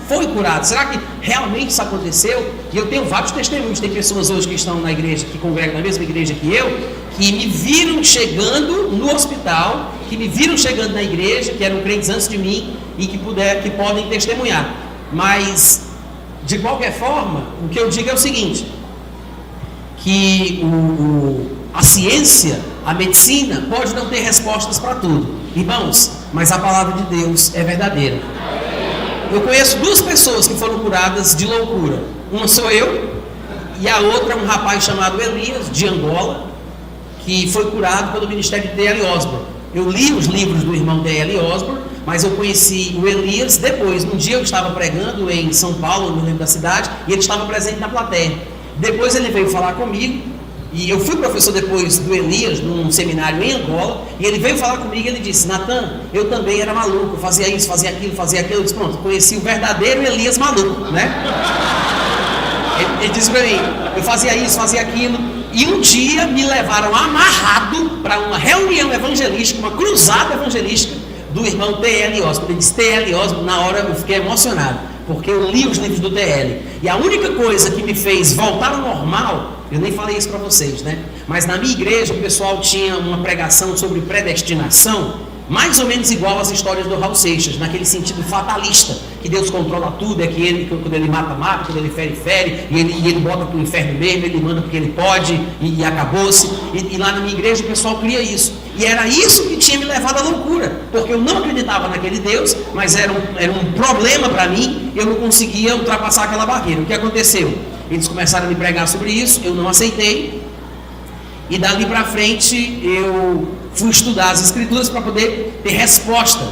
foi curado? Será que realmente isso aconteceu? E eu tenho vários testemunhos, tem pessoas hoje que estão na igreja, que congregam na mesma igreja que eu, que me viram chegando no hospital, que me viram chegando na igreja, que eram crentes antes de mim, e que podem testemunhar. Mas, de qualquer forma, o que eu digo é o seguinte, que a ciência, a medicina, pode não ter respostas para tudo, irmãos, mas a palavra de Deus é verdadeira. Eu conheço duas pessoas que foram curadas de loucura. Uma sou eu, e a outra um rapaz chamado Elias, de Angola, que foi curado pelo ministério de D.L. Osborne. Eu li os livros do irmão D.L. Osborne, mas eu conheci o Elias depois. Um dia eu estava pregando em São Paulo, não lembro da cidade, e ele estava presente na plateia. Depois ele veio falar comigo, e eu fui professor depois do Elias, num seminário em Angola, e ele veio falar comigo e ele disse, Natan, eu também era maluco, fazia isso, fazia aquilo. Eu disse, pronto, conheci o verdadeiro Elias maluco, né? Ele disse para mim, eu fazia isso, fazia aquilo, e um dia me levaram amarrado para uma reunião evangelística, uma cruzada evangelística, do irmão T.L. Osborne. Ele disse T.L. Osborne, na hora eu fiquei emocionado, porque eu li os livros do T.L. E a única coisa que me fez voltar ao normal, eu nem falei isso para vocês, né? Mas na minha igreja o pessoal tinha uma pregação sobre predestinação, mais ou menos igual às histórias do Raul Seixas, naquele sentido fatalista, que Deus controla tudo, é que ele, quando ele mata, quando ele fere, e ele bota para o inferno mesmo, ele manda porque ele pode, e acabou-se. E lá na minha igreja o pessoal cria isso. E era isso que tinha me levado à loucura, porque eu não acreditava naquele Deus, mas era um problema para mim, eu não conseguia ultrapassar aquela barreira. O que aconteceu? Eles começaram a me pregar sobre isso, eu não aceitei, e dali para frente eu fui estudar as escrituras para poder ter resposta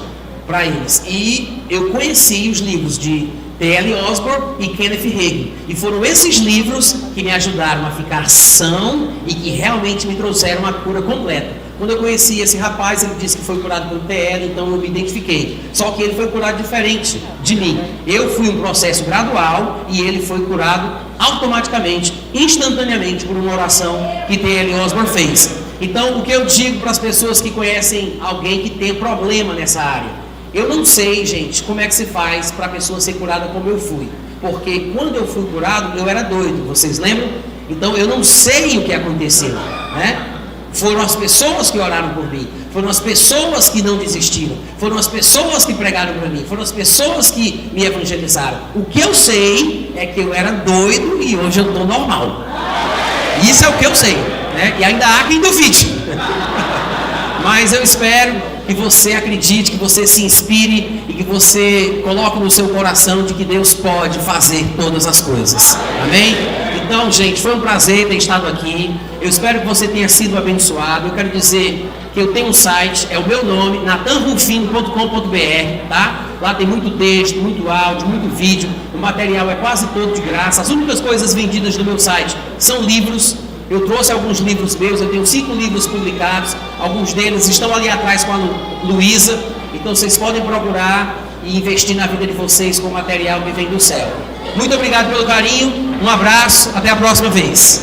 para eles. E eu conheci os livros de T.L. Osborne e Kenneth Hagin. E foram esses livros que me ajudaram a ficar são e que realmente me trouxeram uma cura completa. Quando eu conheci esse rapaz, ele disse que foi curado pelo T.L., então eu me identifiquei. Só que ele foi curado diferente de mim. Eu fui um processo gradual e ele foi curado automaticamente, instantaneamente, por uma oração que T.L. Osborne fez. Então, o que eu digo para as pessoas que conhecem alguém que tem problema nessa área? Eu não sei, gente, como é que se faz para a pessoa ser curada como eu fui. Porque quando eu fui curado, eu era doido, vocês lembram? Então, eu não sei o que aconteceu, né? Foram as pessoas que oraram por mim, foram as pessoas que não desistiram, foram as pessoas que pregaram para mim, foram as pessoas que me evangelizaram. O que eu sei é que eu era doido e hoje eu estou normal. Isso é o que eu sei, né? E ainda há quem duvide. Mas eu espero que você acredite, que você se inspire e que você coloque no seu coração de que Deus pode fazer todas as coisas. Amém? Então, gente, foi um prazer ter estado aqui. Eu espero que você tenha sido abençoado. Eu quero dizer que eu tenho um site, é o meu nome, natanrufino.com.br, tá? Lá tem muito texto, muito áudio, muito vídeo. O material é quase todo de graça. As únicas coisas vendidas no meu site são livros. Eu trouxe alguns livros meus, eu tenho 5 livros publicados. Alguns deles estão ali atrás com a Luísa. Então vocês podem procurar e investir na vida de vocês com o material que vem do céu. Muito obrigado pelo carinho, um abraço, até a próxima vez.